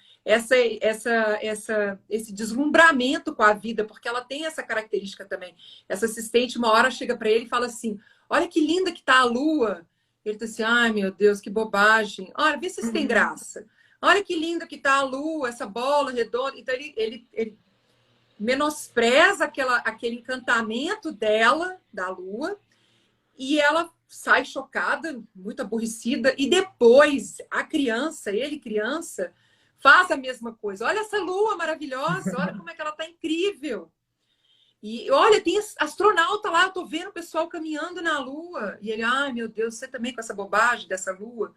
esse deslumbramento com a vida, porque ela tem essa característica também. Essa assistente, uma hora, chega para ele e fala assim: olha que linda que tá a lua. Ele tá assim, ai meu Deus, que bobagem. Olha, vê se isso tem graça. Olha que linda que tá a lua, essa bola redonda. Então ele menospreza aquele encantamento dela, da lua, e ela sai chocada, muito aborrecida, e depois a criança, ele criança, faz a mesma coisa. Olha essa lua maravilhosa, olha como é que ela tá incrível. E olha, tem astronauta lá, eu tô vendo o pessoal caminhando na lua. E ele, ai meu Deus, você também com essa bobagem dessa lua.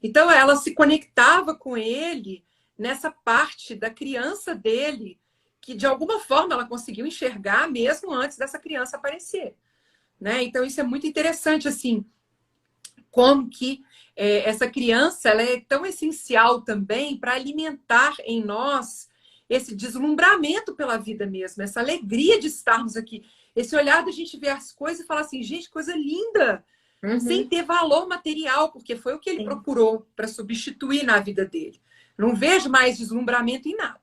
Então ela se conectava com ele nessa parte da criança dele, que de alguma forma ela conseguiu enxergar mesmo antes dessa criança aparecer. Né? Então, isso é muito interessante, assim, como que essa criança ela é tão essencial também para alimentar em nós esse deslumbramento pela vida mesmo, essa alegria de estarmos aqui, esse olhar da gente ver as coisas e falar assim, gente, coisa linda, sem ter valor material, porque foi o que ele procurou para substituir na vida dele. Não vejo mais deslumbramento em nada.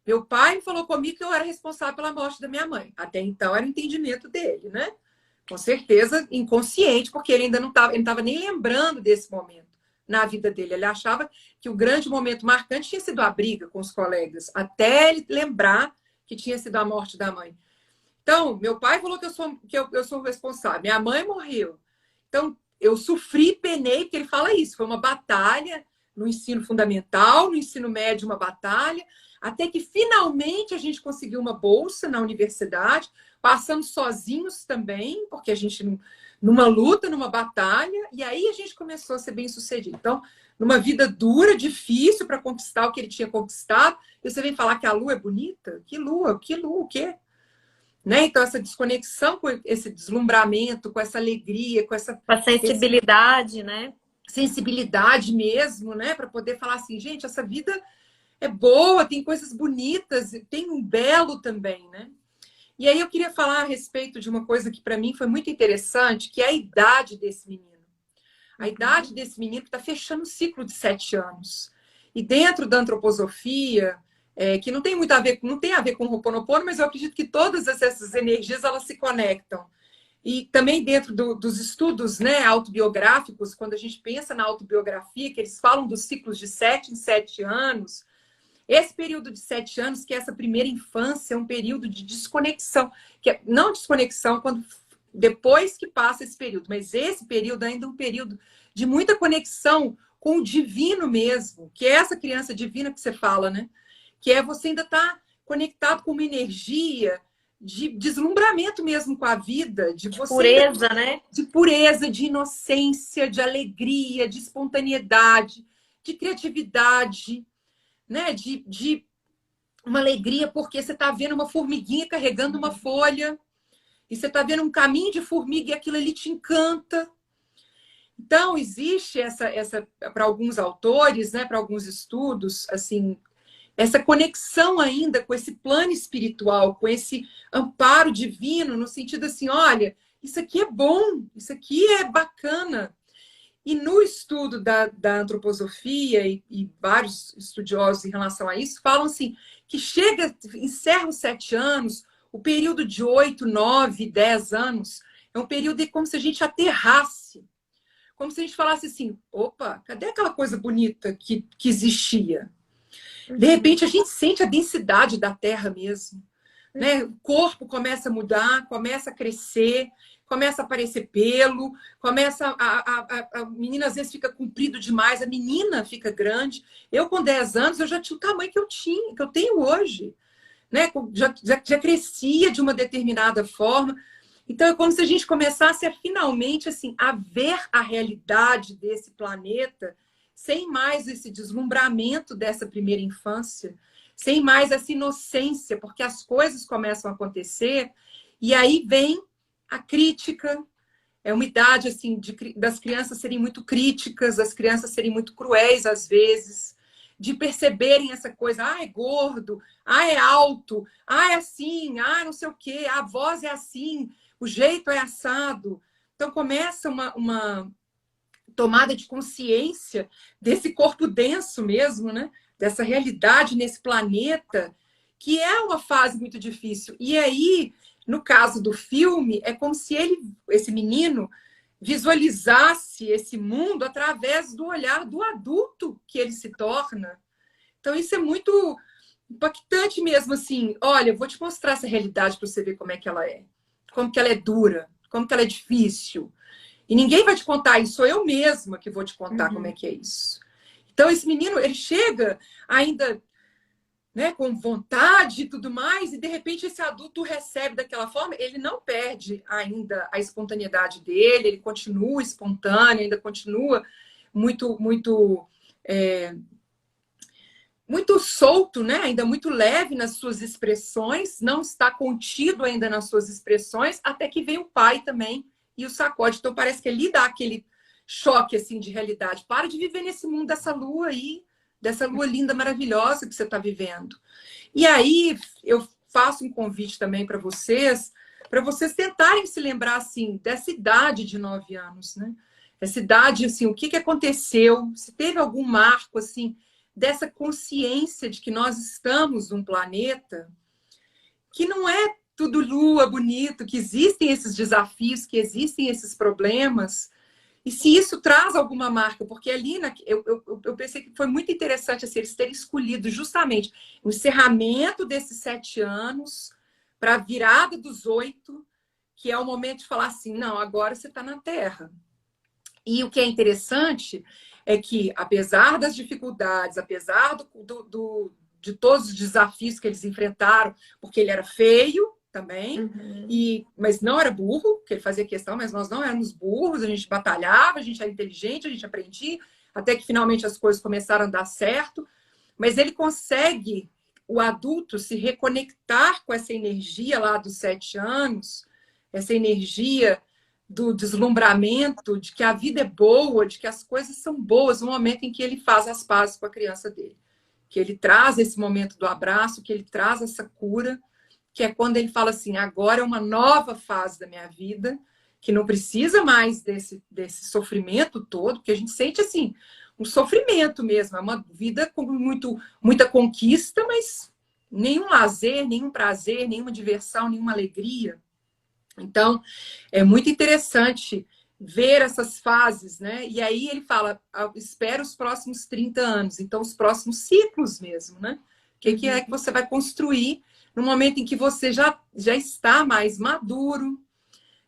Meu pai falou comigo que eu era responsável pela morte da minha mãe. Até então era o entendimento dele, né? Com certeza inconsciente, porque ele ainda não estava nem lembrando desse momento na vida dele. Ele achava que o grande momento marcante tinha sido a briga com os colegas, até ele lembrar que tinha sido a morte da mãe. Então, meu pai falou que eu sou responsável. Minha mãe morreu. Então, eu sofri, penei, porque ele fala isso. Foi uma batalha no ensino fundamental, no ensino médio, uma batalha, até que finalmente a gente conseguiu uma bolsa na universidade, passando sozinhos também, porque a gente numa luta, numa batalha, e aí a gente começou a ser bem-sucedido. Então, numa vida dura, difícil para conquistar o que ele tinha conquistado, e você vem falar que a lua é bonita? Que lua? O quê? Né? Então, essa desconexão com esse deslumbramento, com essa alegria, com a sensibilidade, né? Sensibilidade mesmo, né? Para poder falar assim, gente, essa vida é boa, tem coisas bonitas, tem um belo também, né? E aí eu queria falar a respeito de uma coisa que para mim foi muito interessante, que é a idade desse menino. A idade desse menino que está fechando o ciclo de 7 anos. E dentro da antroposofia, que não tem muito a ver, não tem a ver com o Ho'oponopono, mas eu acredito que todas essas energias elas se conectam. E também dentro dos estudos, né, autobiográficos, quando a gente pensa na autobiografia, que eles falam dos ciclos de 7 em 7 anos, esse período de 7 anos, que é essa primeira infância, é um período de desconexão, que não desconexão quando depois que passa esse período, mas esse período ainda é um período de muita conexão com o divino mesmo, que é essa criança divina que você fala, né? Que é você ainda estar conectado com uma energia de deslumbramento mesmo com a vida, de você pureza, né? De pureza, de inocência, de alegria, de espontaneidade, de criatividade, né? De uma alegria porque você está vendo uma formiguinha carregando uma folha e você está vendo um caminho de formiga e aquilo ali te encanta. Então, existe essa para alguns autores, né, para alguns estudos, assim, essa conexão ainda com esse plano espiritual, com esse amparo divino, no sentido assim, olha, isso aqui é bom, isso aqui é bacana. E no estudo da antroposofia e vários estudiosos em relação a isso, falam assim, que encerra os 7 anos, O período de 8, 9, 10 anos é um período como se a gente aterrasse. Como se a gente falasse assim, opa, cadê aquela coisa bonita que existia? De repente, a gente sente a densidade da Terra mesmo. Né? O corpo começa a mudar, começa a crescer, começa a aparecer pelo, começa a menina às vezes fica comprido demais, a menina fica grande. Eu, com 10 anos, eu já tinha o tamanho que eu tinha, que eu tenho hoje. Né? Já crescia de uma determinada forma. Então, é como se a gente começasse a finalmente assim, a ver a realidade desse planeta sem mais esse deslumbramento dessa primeira infância, sem mais essa inocência, porque as coisas começam a acontecer e aí vem a crítica. É uma idade assim, das crianças serem muito críticas, das crianças serem muito cruéis às vezes, de perceberem essa coisa, é gordo, é alto, é assim, não sei o quê, a voz é assim, o jeito é assado. Então começa uma tomada de consciência desse corpo denso mesmo, né? Dessa realidade nesse planeta, que é uma fase muito difícil. E aí, no caso do filme, é como se esse menino, visualizasse esse mundo através do olhar do adulto que ele se torna. Então, isso é muito impactante mesmo, assim. Olha, eu vou te mostrar essa realidade para você ver como é que ela é. Como que ela é dura, como que ela é difícil. E ninguém vai te contar isso, sou eu mesma que vou te contar como é que é isso. Então, esse menino, ele chega ainda, né, com vontade e tudo mais, e de repente esse adulto recebe daquela forma, ele não perde ainda a espontaneidade dele, ele continua espontâneo, ainda continua muito, muito, muito solto, né? Ainda muito leve nas suas expressões, não está contido ainda nas suas expressões, até que vem o pai também e o sacode. Então parece que ele dá aquele choque assim de realidade. Para de viver nesse mundo dessa lua aí, dessa lua linda, maravilhosa que você está vivendo. E aí eu faço um convite também para vocês tentarem se lembrar assim dessa idade de 9 anos, né? Essa idade, assim, o que aconteceu? Se teve algum marco assim dessa consciência de que nós estamos num planeta que não é tudo lua bonito, que existem esses desafios, que existem esses problemas. E se isso traz alguma marca, porque ali eu pensei que foi muito interessante assim, eles terem escolhido justamente o encerramento desses 7 anos para a virada dos 8, que é o momento de falar assim, não, agora você está na Terra. E o que é interessante é que, apesar das dificuldades, apesar de todos os desafios que eles enfrentaram, porque ele era feio também, mas não era burro, que ele fazia questão, mas nós não éramos burros, a gente batalhava, a gente era inteligente, a gente aprendia, até que finalmente as coisas começaram a dar certo, mas ele consegue, o adulto, se reconectar com essa energia lá dos 7 anos, essa energia do deslumbramento, de que a vida é boa, de que as coisas são boas, no momento em que ele faz as pazes com a criança dele. Que ele traz esse momento do abraço, que ele traz essa cura, que é quando ele fala assim, agora é uma nova fase da minha vida, que não precisa mais desse sofrimento todo, porque a gente sente assim, um sofrimento mesmo, é uma vida com muita conquista, mas nenhum lazer, nenhum prazer, nenhuma diversão, nenhuma alegria. Então, é muito interessante ver essas fases, né? E aí ele fala, espera os próximos 30 anos, então os próximos ciclos mesmo, né? O que é que você vai construir no momento em que você já está mais maduro?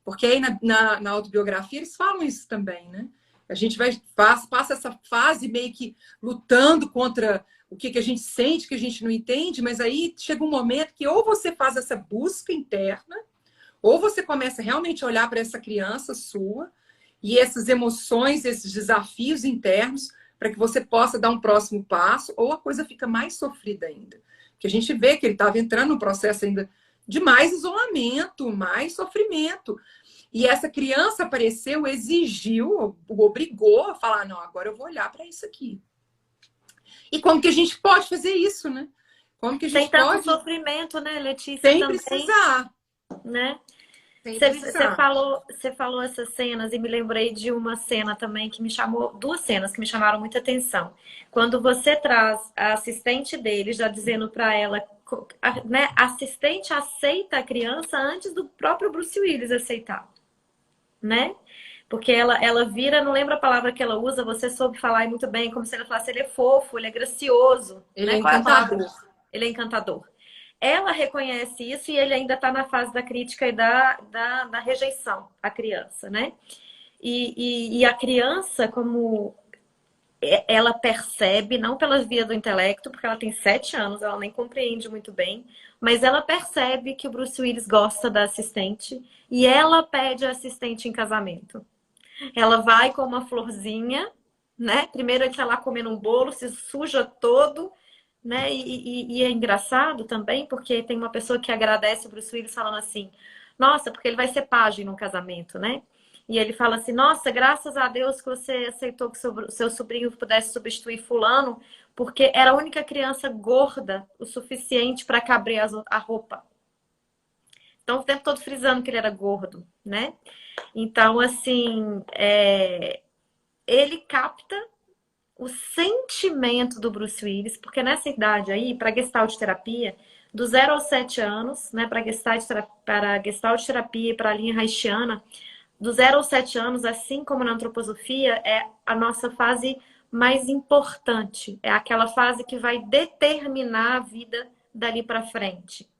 Porque aí na autobiografia eles falam isso também, né? A gente passa essa fase meio que lutando contra o que a gente sente, que a gente não entende, mas aí chega um momento que ou você faz essa busca interna, ou você começa realmente a olhar para essa criança sua e essas emoções, esses desafios internos, para que você possa dar um próximo passo, ou a coisa fica mais sofrida ainda. Porque a gente vê que ele estava entrando num processo ainda de mais isolamento, mais sofrimento. E essa criança apareceu, exigiu, o obrigou a falar, não, agora eu vou olhar para isso aqui. E como que a gente pode fazer isso, né? Como que a gente Tem tanto pode... sofrimento, né, Letícia? Sem também, precisar. né? Você falou essas cenas e me lembrei de uma cena também que me chamou, 2 cenas que me chamaram muita atenção. Quando você traz a assistente dele já dizendo para ela né, assistente aceita a criança antes do próprio Bruce Willis aceitar, né? Porque ela vira, não lembro a palavra que ela usa, você soube falar aí muito bem, como se ela falasse, ele é fofo, ele é gracioso, Ele né? é Qual é a palavra? encantador. Ele é encantador. Ela reconhece isso e ele ainda está na fase da crítica e da rejeição, a criança, né? E a criança, como ela percebe, não pelas vias do intelecto, porque ela tem 7 anos, ela nem compreende muito bem, mas ela percebe que o Bruce Willis gosta da assistente e ela pede a assistente em casamento. Ela vai com uma florzinha, né? Primeiro ele tá lá comendo um bolo, se suja todo, né? E é engraçado também, porque tem uma pessoa que agradece o Bruce Willis falando assim, nossa, porque ele vai ser pajem no casamento, né? E ele fala assim, nossa, graças a Deus que você aceitou que seu sobrinho pudesse substituir fulano, porque era a única criança gorda o suficiente para caber a roupa. Então, o tempo todo frisando que ele era gordo, né? Então, assim, ele capta o sentimento do Bruce Willis, porque nessa idade aí, para Gestalt terapia, do 0 aos 7 anos, né, para Gestalt terapia e para a linha haitiana, do 0 aos 7 anos, assim como na antroposofia, é a nossa fase mais importante. É aquela fase que vai determinar a vida dali para frente.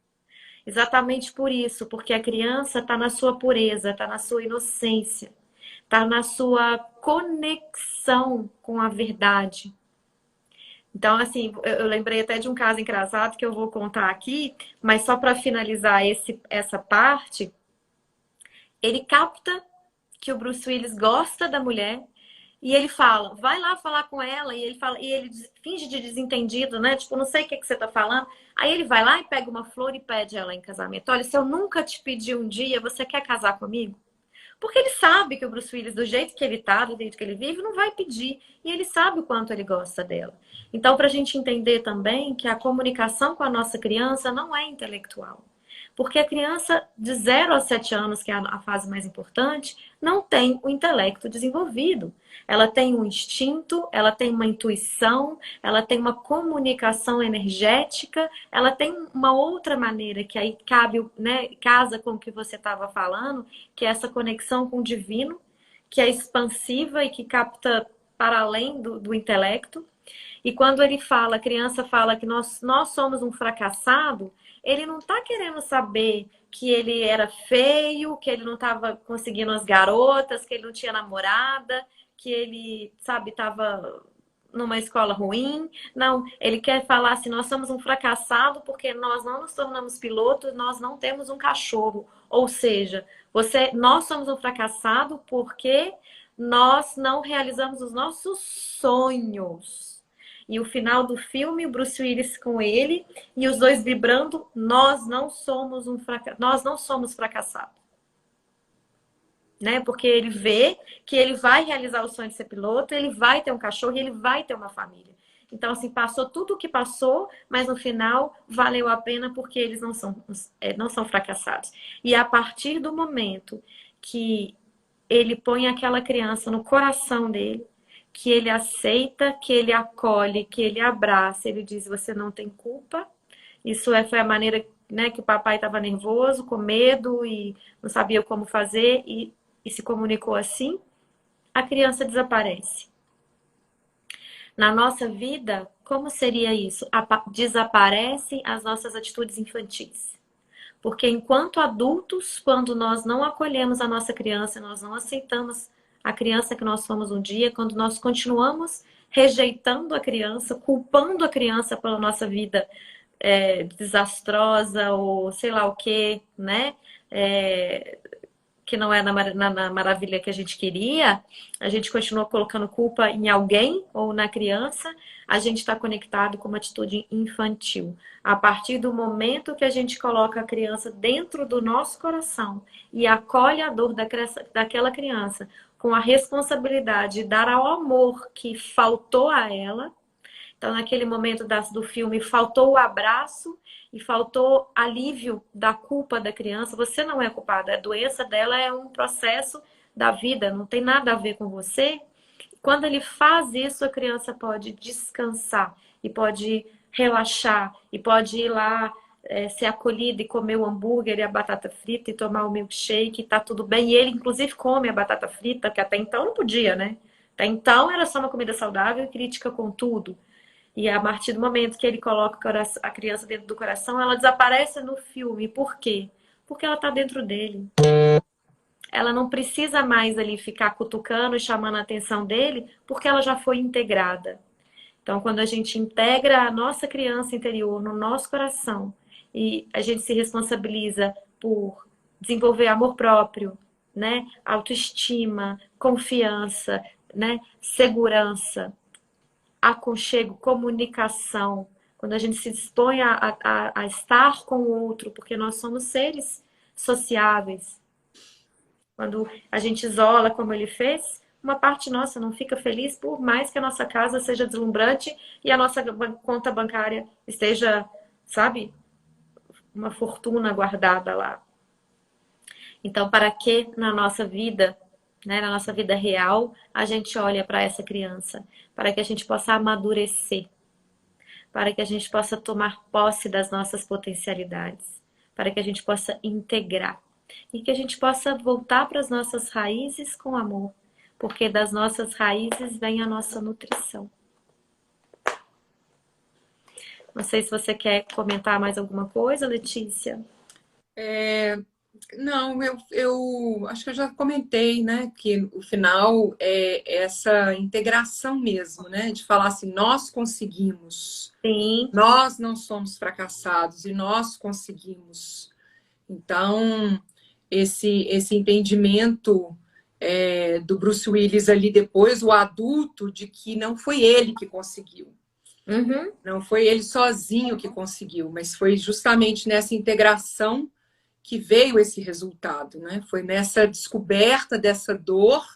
Exatamente por isso, porque a criança está na sua pureza, está na sua inocência, está na sua conexão com a verdade. Então, assim, eu lembrei até de um caso engraçado que eu vou contar aqui, mas só para finalizar essa parte, ele capta que o Bruce Willis gosta da mulher e ele fala, vai lá falar com ela, e ele fala, e ele finge de desentendido, né? Tipo, não sei o que você tá falando. Aí ele vai lá e pega uma flor e pede ela em casamento. Olha, se eu nunca te pedir um dia, você quer casar comigo? Porque ele sabe que o Bruce Willis, do jeito que ele tá, do jeito que ele vive, não vai pedir. E ele sabe o quanto ele gosta dela. Então, para a gente entender também que a comunicação com a nossa criança não é intelectual. Porque a criança de 0 a 7 anos, que é a fase mais importante, não tem o intelecto desenvolvido. Ela tem um instinto, ela tem uma intuição, ela tem uma comunicação energética, ela tem uma outra maneira que aí cabe, né, casa com o que você estava falando, que é essa conexão com o divino, que é expansiva e que capta para além do intelecto. E quando ele fala, a criança fala que nós somos um fracassado, ele não está querendo saber que ele era feio, que ele não estava conseguindo as garotas, que ele não tinha namorada, que ele, sabe, estava numa escola ruim. Não, ele quer falar assim, nós somos um fracassado porque nós não nos tornamos pilotos, nós não temos um cachorro. Ou seja, nós somos um fracassado porque nós não realizamos os nossos sonhos. E o final do filme, o Bruce Willis com ele, e os dois vibrando, nós não somos fracassados. Né? Porque ele vê que ele vai realizar o sonho de ser piloto, ele vai ter um cachorro e ele vai ter uma família. Então, assim, passou tudo o que passou, mas no final valeu a pena porque eles não são fracassados. E a partir do momento que ele põe aquela criança no coração dele, que ele aceita, que ele acolhe, que ele abraça, ele diz, você não tem culpa. Isso foi a maneira, né, que o papai estava nervoso, com medo e não sabia como fazer e se comunicou assim. A criança desaparece. Na nossa vida, como seria isso? Desaparecem as nossas atitudes infantis. Porque enquanto adultos, quando nós não acolhemos a nossa criança, nós não aceitamos a criança que nós fomos um dia, quando nós continuamos rejeitando a criança, culpando a criança pela nossa vida desastrosa ou sei lá o que, né? Que não é na maravilha que a gente queria, a gente continua colocando culpa em alguém ou na criança, a gente está conectado com uma atitude infantil. A partir do momento que a gente coloca a criança dentro do nosso coração e acolhe a dor daquela criança com a responsabilidade de dar ao amor que faltou a ela. Então, naquele momento do filme, faltou o abraço e faltou alívio da culpa da criança. Você não é culpada, a doença dela é um processo da vida, não tem nada a ver com você. Quando ele faz isso, a criança pode descansar e pode relaxar e pode ir lá ser acolhido e comer o hambúrguer e a batata frita e tomar o milkshake, tá tudo bem. E ele, inclusive, come a batata frita, que até então não podia, né? Até então era só uma comida saudável e crítica com tudo. E a partir do momento que ele coloca a criança dentro do coração, ela desaparece no filme. Por quê? Porque ela tá dentro dele. Ela não precisa mais ali ficar cutucando e chamando a atenção dele, porque ela já foi integrada. Então, quando a gente integra a nossa criança interior no nosso coração e a gente se responsabiliza por desenvolver amor próprio, né, autoestima, confiança, né, segurança, aconchego, comunicação, quando a gente se dispõe a estar com o outro, porque nós somos seres sociáveis. Quando a gente isola, como ele fez, uma parte nossa não fica feliz, por mais que a nossa casa seja deslumbrante e a nossa conta bancária esteja, sabe, uma fortuna guardada lá. Então, para que na nossa vida, né, na nossa vida real, a gente olha para essa criança? Para que a gente possa amadurecer, para que a gente possa tomar posse das nossas potencialidades, para que a gente possa integrar e que a gente possa voltar para as nossas raízes com amor, porque das nossas raízes vem a nossa nutrição. Não sei se você quer comentar mais alguma coisa, Letícia. Não, eu acho que eu já comentei, né, que o final é essa integração mesmo, né, de falar assim, nós conseguimos, Sim. nós não somos fracassados e nós conseguimos. Então, esse entendimento do Bruce Willis ali depois, o adulto, de que não foi ele que conseguiu. Uhum. Não foi ele sozinho que conseguiu, mas foi justamente nessa integração que veio esse resultado, né? Foi nessa descoberta dessa dor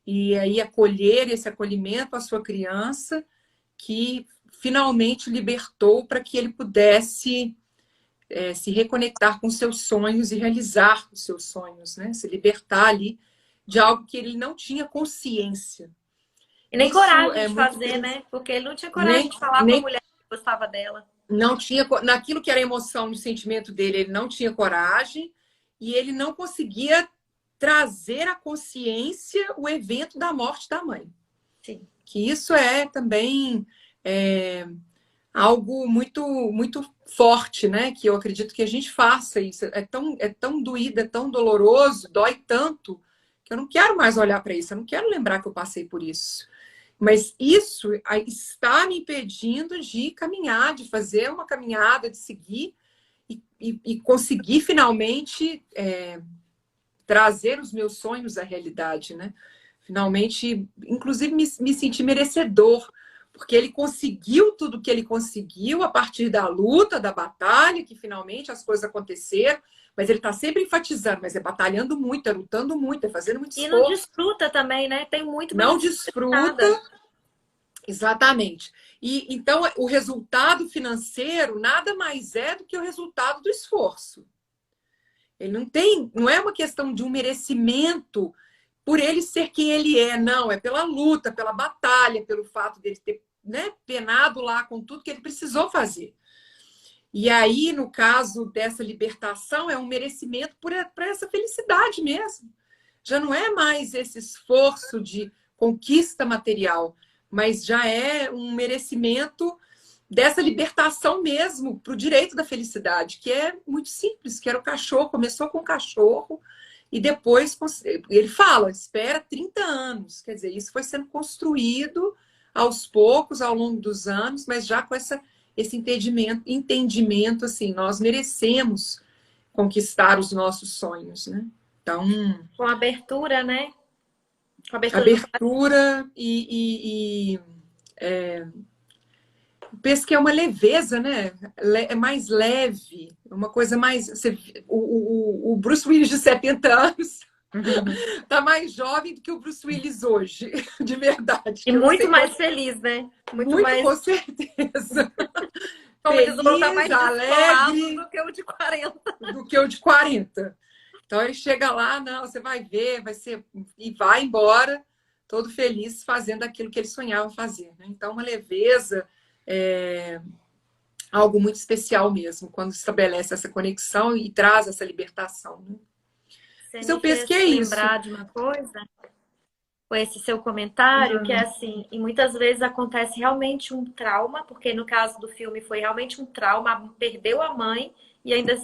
e aí acolher esse acolhimento à sua criança que finalmente libertou para que ele pudesse se reconectar com seus sonhos e realizar os seus sonhos, né? Se libertar ali de algo que ele não tinha consciência. E nem Isso coragem é de muito fazer, interessante. né? Porque ele não tinha coragem Nem, de falar para a nem mulher que gostava dela. não tinha naquilo que era emoção no sentimento dele, ele não tinha coragem e ele não conseguia trazer à consciência o evento da morte da mãe. Sim. Que isso é também algo muito forte, né? Que eu acredito que a gente faça isso. É tão doído, é tão doloroso, dói tanto que eu não quero mais olhar para isso, eu não quero lembrar que eu passei por isso. Mas isso está me impedindo de caminhar, de fazer uma caminhada, de seguir e conseguir finalmente trazer os meus sonhos à realidade, né? Finalmente, inclusive me sentir merecedor, porque ele conseguiu tudo o que ele conseguiu a partir da luta, da batalha, que finalmente as coisas aconteceram, mas ele está sempre enfatizando, mas é batalhando muito, é lutando muito, é fazendo muito E não esforço. desfruta também, né? Tem muito, mas Não não desfruta nada. desfruta. Exatamente. E então o resultado financeiro nada mais é do que o resultado do esforço. Ele não é uma questão de um merecimento por ele ser quem ele é, não, é pela luta, pela batalha, pelo fato dele ter, né, penado lá com tudo que ele precisou fazer. E aí, no caso dessa libertação, é um merecimento para essa felicidade mesmo. Já não é mais esse esforço de conquista material, mas já é um merecimento dessa libertação mesmo para o direito da felicidade, que é muito simples, que era o cachorro, começou com o cachorro e depois ele fala, espera 30 anos, quer dizer, isso foi sendo construído aos poucos, ao longo dos anos, mas já com esse entendimento assim, nós merecemos conquistar os nossos sonhos, né? Então, Com abertura, né? Com abertura do abertura penso que é uma leveza, né? É mais leve, uma coisa mais. O Bruce Willis de 70 anos tá mais jovem do que o Bruce Willis hoje, de verdade. E Que eu não muito sei mais feliz, né? Muito muito mais, com certeza. como diz o outro, tá Feliz, mais descolado alegre do que o de 40. do que o de 40. Então ele chega lá, não, você vai ver, vai ser. E vai embora, todo feliz, fazendo aquilo que ele sonhava fazer. Né? Então, uma leveza. algo muito especial mesmo, quando estabelece essa conexão e traz essa libertação, né? Você Mas me eu penso que fez é isso. lembrar de uma coisa, com esse seu comentário, que é assim, e muitas vezes acontece realmente um trauma, porque no caso do filme foi realmente um trauma, perdeu a mãe e ainda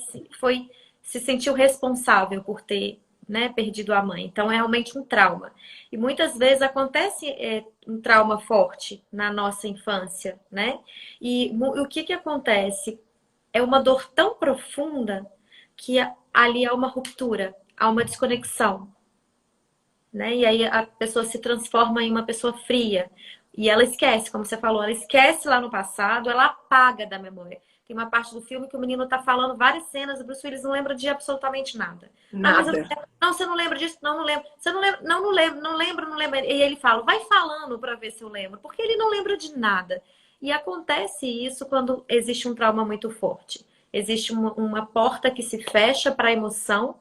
se sentiu responsável por ter, né, perdido a mãe. Então é realmente um trauma. E muitas vezes acontece um trauma forte na nossa infância, né? E o que que acontece? É uma dor tão profunda que ali há uma ruptura, há uma desconexão, né? E aí a pessoa se transforma em uma pessoa fria. E ela esquece, como você falou, ela esquece lá no passado, ela apaga da memória. Tem uma parte do filme que o menino tá falando várias cenas, o Bruce Willis não lembra de absolutamente nada. Não, mas eu não Nada. lembro. Não, você não lembra disso? Não, não lembro. Você não lembra? Não, não lembro, não lembro, não lembro. E ele fala, vai falando para ver se eu lembro, porque ele não lembra de nada. E acontece isso quando existe um trauma muito forte. Existe uma porta que se fecha para a emoção,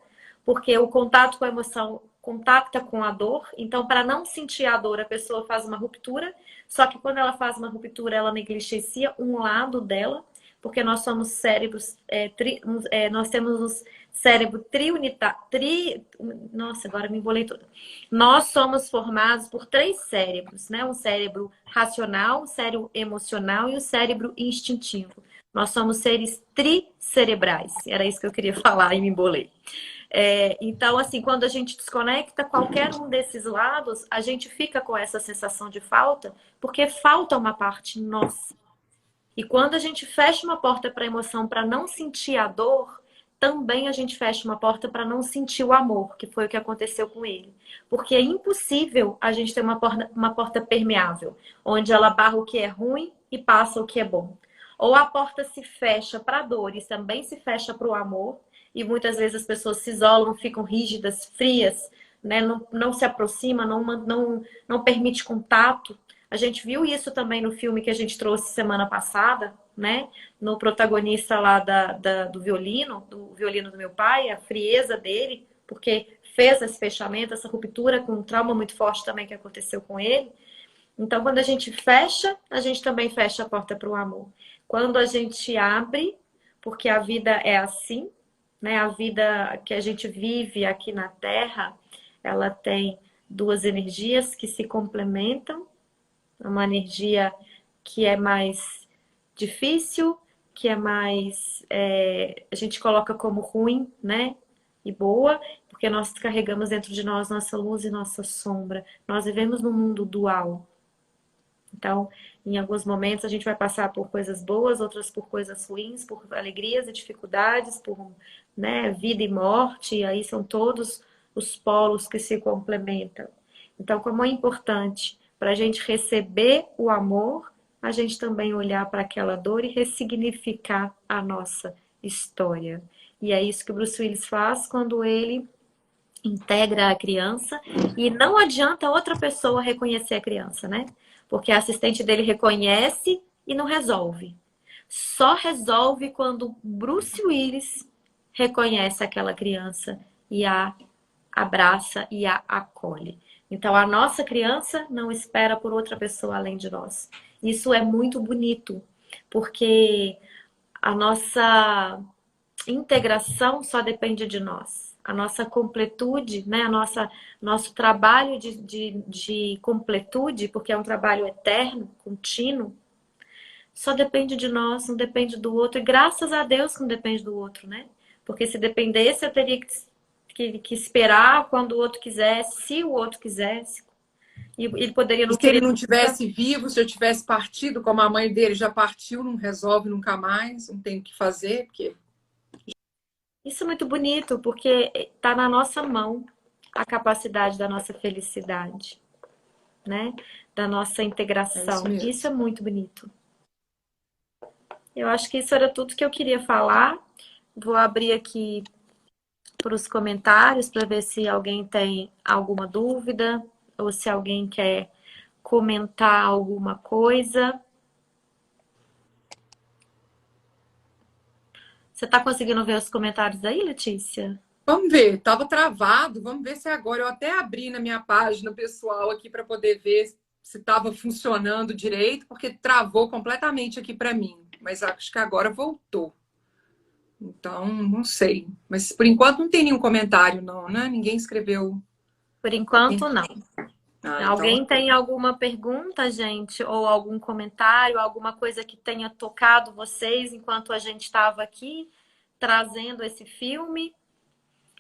porque o contato com a emoção contacta com a dor. Então, para não sentir a dor, a pessoa faz uma ruptura. Só que quando ela faz uma ruptura, ela negligencia um lado dela, porque nós somos cérebros, nós temos um cérebro nossa, agora me embolei toda. Nós somos formados por três cérebros, né? Um cérebro racional, um cérebro emocional e o um cérebro instintivo. Nós somos seres tricerebrais. Era isso que eu queria falar e me embolei. Então, assim, quando a gente desconecta qualquer um desses lados, a gente fica com essa sensação de falta, porque falta uma parte nossa. E quando a gente fecha uma porta para a emoção, para não sentir a dor, também a gente fecha uma porta para não sentir o amor, que foi o que aconteceu com ele. Porque é impossível a gente ter uma porta permeável, onde ela barra o que é ruim e passa o que é bom. Ou a porta se fecha para a dor e também se fecha para o amor, e muitas vezes as pessoas se isolam, ficam rígidas, frias, né? Não se aproxima, não permite contato. A gente viu isso também no filme que a gente trouxe semana passada, né? No protagonista lá do violino do meu pai, a frieza dele, porque fez esse fechamento, essa ruptura com um trauma muito forte também que aconteceu com ele. Então, quando a gente fecha, a gente também fecha a porta para o amor. Quando a gente abre, porque a vida é assim, né? A vida que a gente vive aqui na Terra, ela tem duas energias que se complementam. Uma energia que é mais difícil, que é mais a gente coloca como ruim, né? E boa, porque nós carregamos dentro de nós nossa luz e nossa sombra. Nós vivemos num mundo dual. Então, em alguns momentos a gente vai passar por coisas boas, outras por coisas ruins, por alegrias e dificuldades, por, né, vida e morte, e aí são todos os polos que se complementam. Então, como é importante para a gente receber o amor, a gente também olhar para aquela dor e ressignificar a nossa história. E é isso que o Bruce Willis faz quando ele integra a criança e não adianta outra pessoa reconhecer a criança, né? Porque a assistente dele reconhece e não resolve. Só resolve quando Bruce Willis reconhece aquela criança e a abraça e a acolhe. Então a nossa criança não espera por outra pessoa além de nós. Isso é muito bonito, porque a nossa integração só depende de nós. A nossa completude, né? Nosso trabalho de completude, porque é um trabalho eterno, contínuo, só depende de nós, não depende do outro. E graças a Deus que não depende do outro, né? Porque se dependesse, eu teria que esperar quando o outro quisesse, se o outro quisesse. E ele poderia E não se ele querer não nunca. tivesse vivo, se eu tivesse partido, como a mãe dele já partiu, não resolve nunca mais, não tem o que fazer, porque Isso é muito bonito, porque está na nossa mão a capacidade da nossa felicidade, né? Da nossa é isso integração. Isso mesmo. é muito bonito. Eu acho que isso era tudo que eu queria falar. Vou abrir aqui para os comentários para ver se alguém tem alguma dúvida ou se alguém quer comentar alguma coisa. Você está conseguindo ver os comentários aí, Letícia? Vamos ver, estava travado, vamos ver se agora. Eu até abri na minha página pessoal aqui para poder ver se estava funcionando direito, porque travou completamente aqui para mim. mas acho que agora voltou. Então, não sei. Mas por enquanto não tem nenhum comentário, não, né? Ninguém escreveu. Por enquanto, não. Então. Alguém tem alguma pergunta, gente? Ou algum comentário, alguma coisa que tenha tocado vocês enquanto a gente estava aqui trazendo esse filme?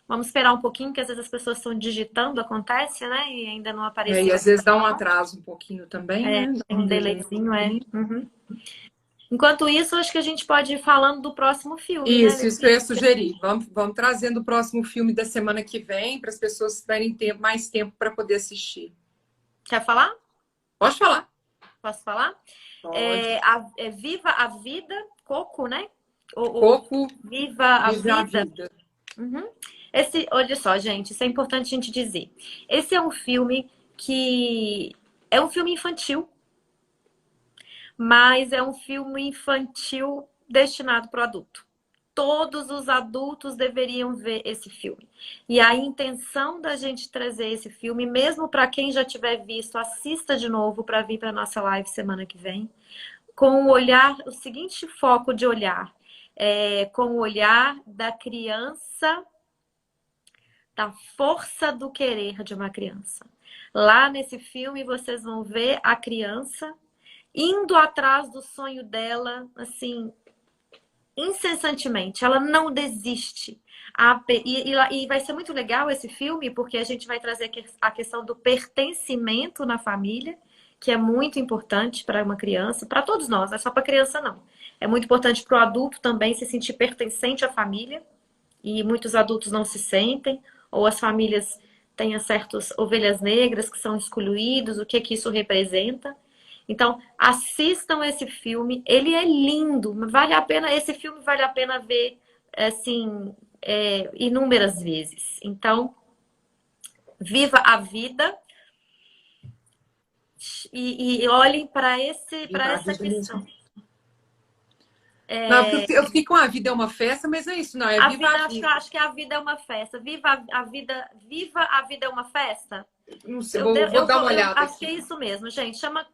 Vamos esperar um pouquinho, que às vezes as pessoas estão digitando, acontece, né? E ainda não E apareceu às aqui. vezes dá um atraso um pouquinho também, né? Tem um Delay. delayzinho, Uhum. Enquanto isso, acho que a gente pode ir falando do próximo filme, né, Isso eu ia Letícia? sugerir. Vamos trazendo o próximo filme da semana que vem para as pessoas terem mais tempo para poder assistir. Quer falar? Pode falar. Posso falar? Pode. Viva a Vida, Coco, né? Coco, Viva a Viva a Vida. Vida. Uhum. Olha só, gente, isso é importante a gente dizer. Esse é um filme que é um filme infantil, mas é um filme infantil destinado para o adulto. Todos os adultos deveriam ver esse filme. E a intenção da gente trazer esse filme, mesmo para quem já tiver visto, assista de novo para vir para nossa live semana que vem, com o seguinte foco de olhar, com o olhar da criança, da força do querer de uma criança. Lá nesse filme vocês vão ver a criança indo atrás do sonho dela, assim, incessantemente. Ela não desiste. E vai ser muito legal esse filme, porque a gente vai trazer a questão do pertencimento na família, que é muito importante para uma criança, para todos nós, não é só para criança, não. É muito importante para o adulto também se sentir pertencente à família, e muitos adultos não se sentem, ou as famílias têm certas ovelhas negras que são excluídos, o que isso representa. Então, assistam esse filme, ele é lindo, vale a pena, esse filme vale a pena ver, assim, inúmeras vezes. Então, viva a vida e olhem para essa questão. Não, eu fiquei com A Vida é uma Festa, mas é isso, não, é Viva a Vida. Acho que a vida é uma festa. Viva a vida é uma festa. Não sei, vou dar uma olhada acho aqui. que é isso mesmo, gente. Chama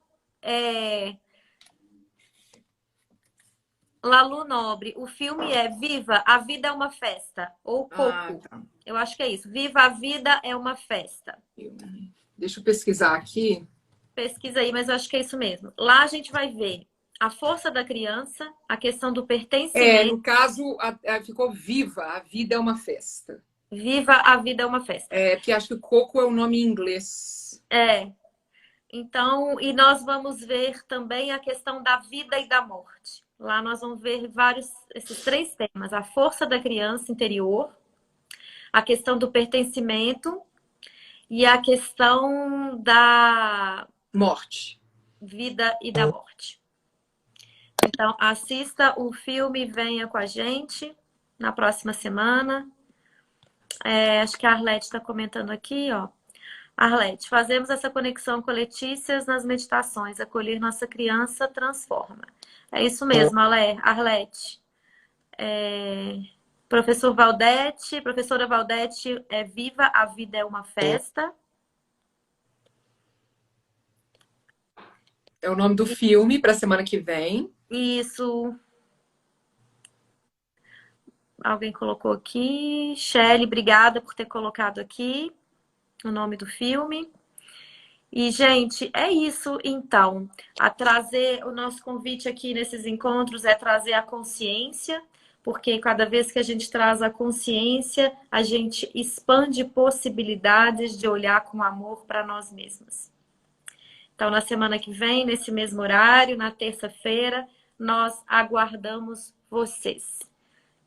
Lalu Nobre. O filme é Viva a Vida é uma Festa. Ou Coco. Tá. Eu acho que é isso. Viva a Vida é uma Festa. Deixa eu pesquisar aqui. Pesquisa aí, mas eu acho que é isso mesmo. Lá a gente vai ver a força da criança, a questão do pertencimento. No caso, ficou Viva, a Vida é uma Festa. Viva a Vida é uma Festa. Porque acho que Coco é o nome em inglês. Então, e nós vamos ver também a questão da vida e da morte. Lá nós vamos ver esses 3 temas: a força da criança interior, a questão do pertencimento e a questão da morte. Vida e da morte. Então, assista o filme, venha com a gente na próxima semana. Acho que a Arlete está comentando aqui, ó. Arlete, fazemos essa conexão com Letícias nas meditações. Acolher nossa criança transforma. É isso mesmo, Arlete. Professora Valdete, Viva a Vida é uma Festa. É o nome do filme para a semana que vem. Isso. Alguém colocou aqui. Shelly, obrigada por ter colocado aqui o nome do filme. E, gente, é isso, então. O nosso convite aqui nesses encontros é trazer a consciência, porque cada vez que a gente traz a consciência, a gente expande possibilidades de olhar com amor para nós mesmos. Então, na semana que vem, nesse mesmo horário, na terça-feira, nós aguardamos vocês.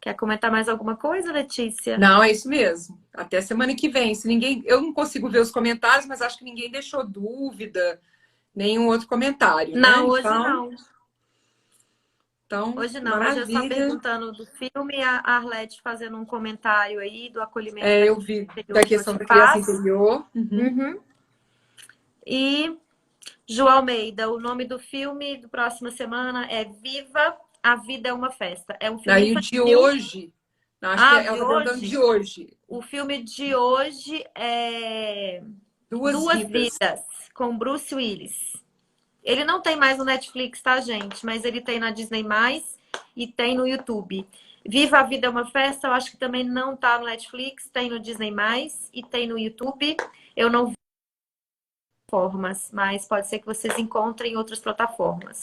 Quer comentar mais alguma coisa, Letícia? Não, é isso mesmo. Até semana que vem. Eu não consigo ver os comentários, mas acho que ninguém deixou dúvida, nenhum outro comentário. Não, né? hoje não. Então, hoje não. maravilha. Hoje é só perguntando do filme, a Arlete fazendo um comentário aí do acolhimento. Eu vi da questão da criança interior. Uhum. E Ju Almeida, o nome do filme da próxima semana é Viva a Vida é uma Festa. É um filme infantil. De hoje. Acho que é de hoje. O filme de hoje é Duas Vidas, com Bruce Willis. Ele não tem mais no Netflix, tá, gente? Mas ele tem na Disney+, e tem no YouTube. Viva a Vida é uma Festa, eu acho que também não tá no Netflix, tem no Disney+, e tem no YouTube. Eu não vi formas, mas pode ser que vocês encontrem em outras plataformas.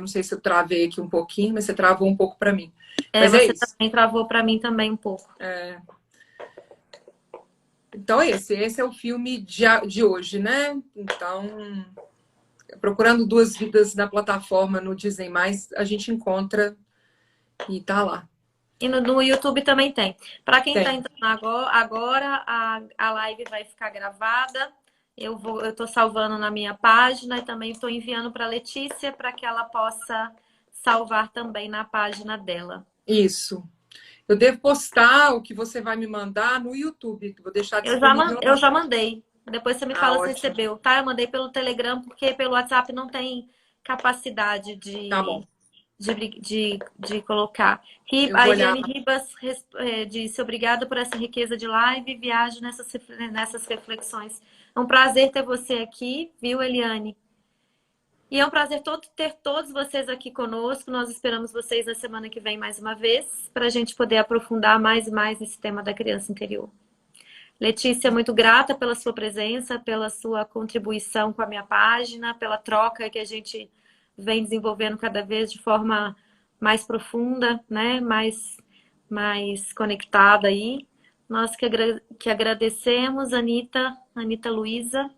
Não sei se eu travei aqui um pouquinho, mas você travou um pouco para mim. É, Mas é você isso. também travou para mim também um pouco. Então, esse é o filme de hoje, né? Então, procurando Duas Vidas na plataforma no Disney+, a gente encontra e tá lá. E no YouTube também tem. Para quem está Tem. entrando agora a live vai ficar gravada. Eu estou salvando na minha página e também estou enviando para a Letícia para que ela possa salvar também na página dela. Isso. Eu devo postar o que você vai me mandar no YouTube. Vou deixar disponível Eu lá. já mandei. Depois você me fala se Ótimo. recebeu, tá? Eu mandei pelo Telegram porque pelo WhatsApp não tem capacidade Tá bom. de colocar. Eu A vou olhar. Eliane Ribas disse: obrigada por essa riqueza de live e viagem nessas reflexões. É um prazer ter você aqui, viu, Eliane? E é um prazer ter todos vocês aqui conosco. Nós esperamos vocês na semana que vem mais uma vez, para a gente poder aprofundar mais e mais esse tema da criança interior. Letícia, muito grata pela sua presença, pela sua contribuição com a minha página, pela troca que a gente vem desenvolvendo cada vez de forma mais profunda, né? Mais conectada aí. Nós que agradecemos, Anitta Luiza.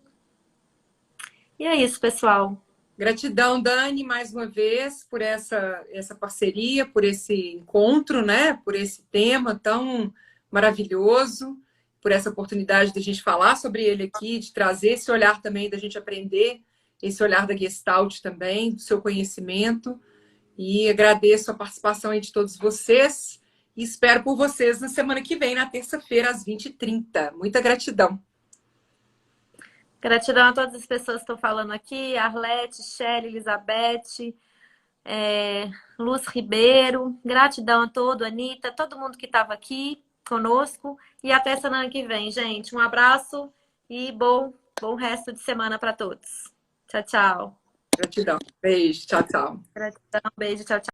E é isso, pessoal. Gratidão, Dani, mais uma vez, por essa parceria, por esse encontro, né? Por esse tema tão maravilhoso, por essa oportunidade de a gente falar sobre ele aqui, de trazer esse olhar também, da gente aprender, esse olhar da Gestalt também, do seu conhecimento. E agradeço a participação aí de todos vocês e espero por vocês na semana que vem, na terça-feira, às 20h30. Muita gratidão. Gratidão a todas as pessoas que estão falando aqui, Arlete, Shelly, Elizabeth, Luz Ribeiro, gratidão a Anitta, todo mundo que estava aqui conosco e até semana que vem, gente. Um abraço e bom resto de semana para todos. Tchau, tchau. Gratidão. Beijo. Tchau, tchau. Gratidão, beijo, tchau, tchau.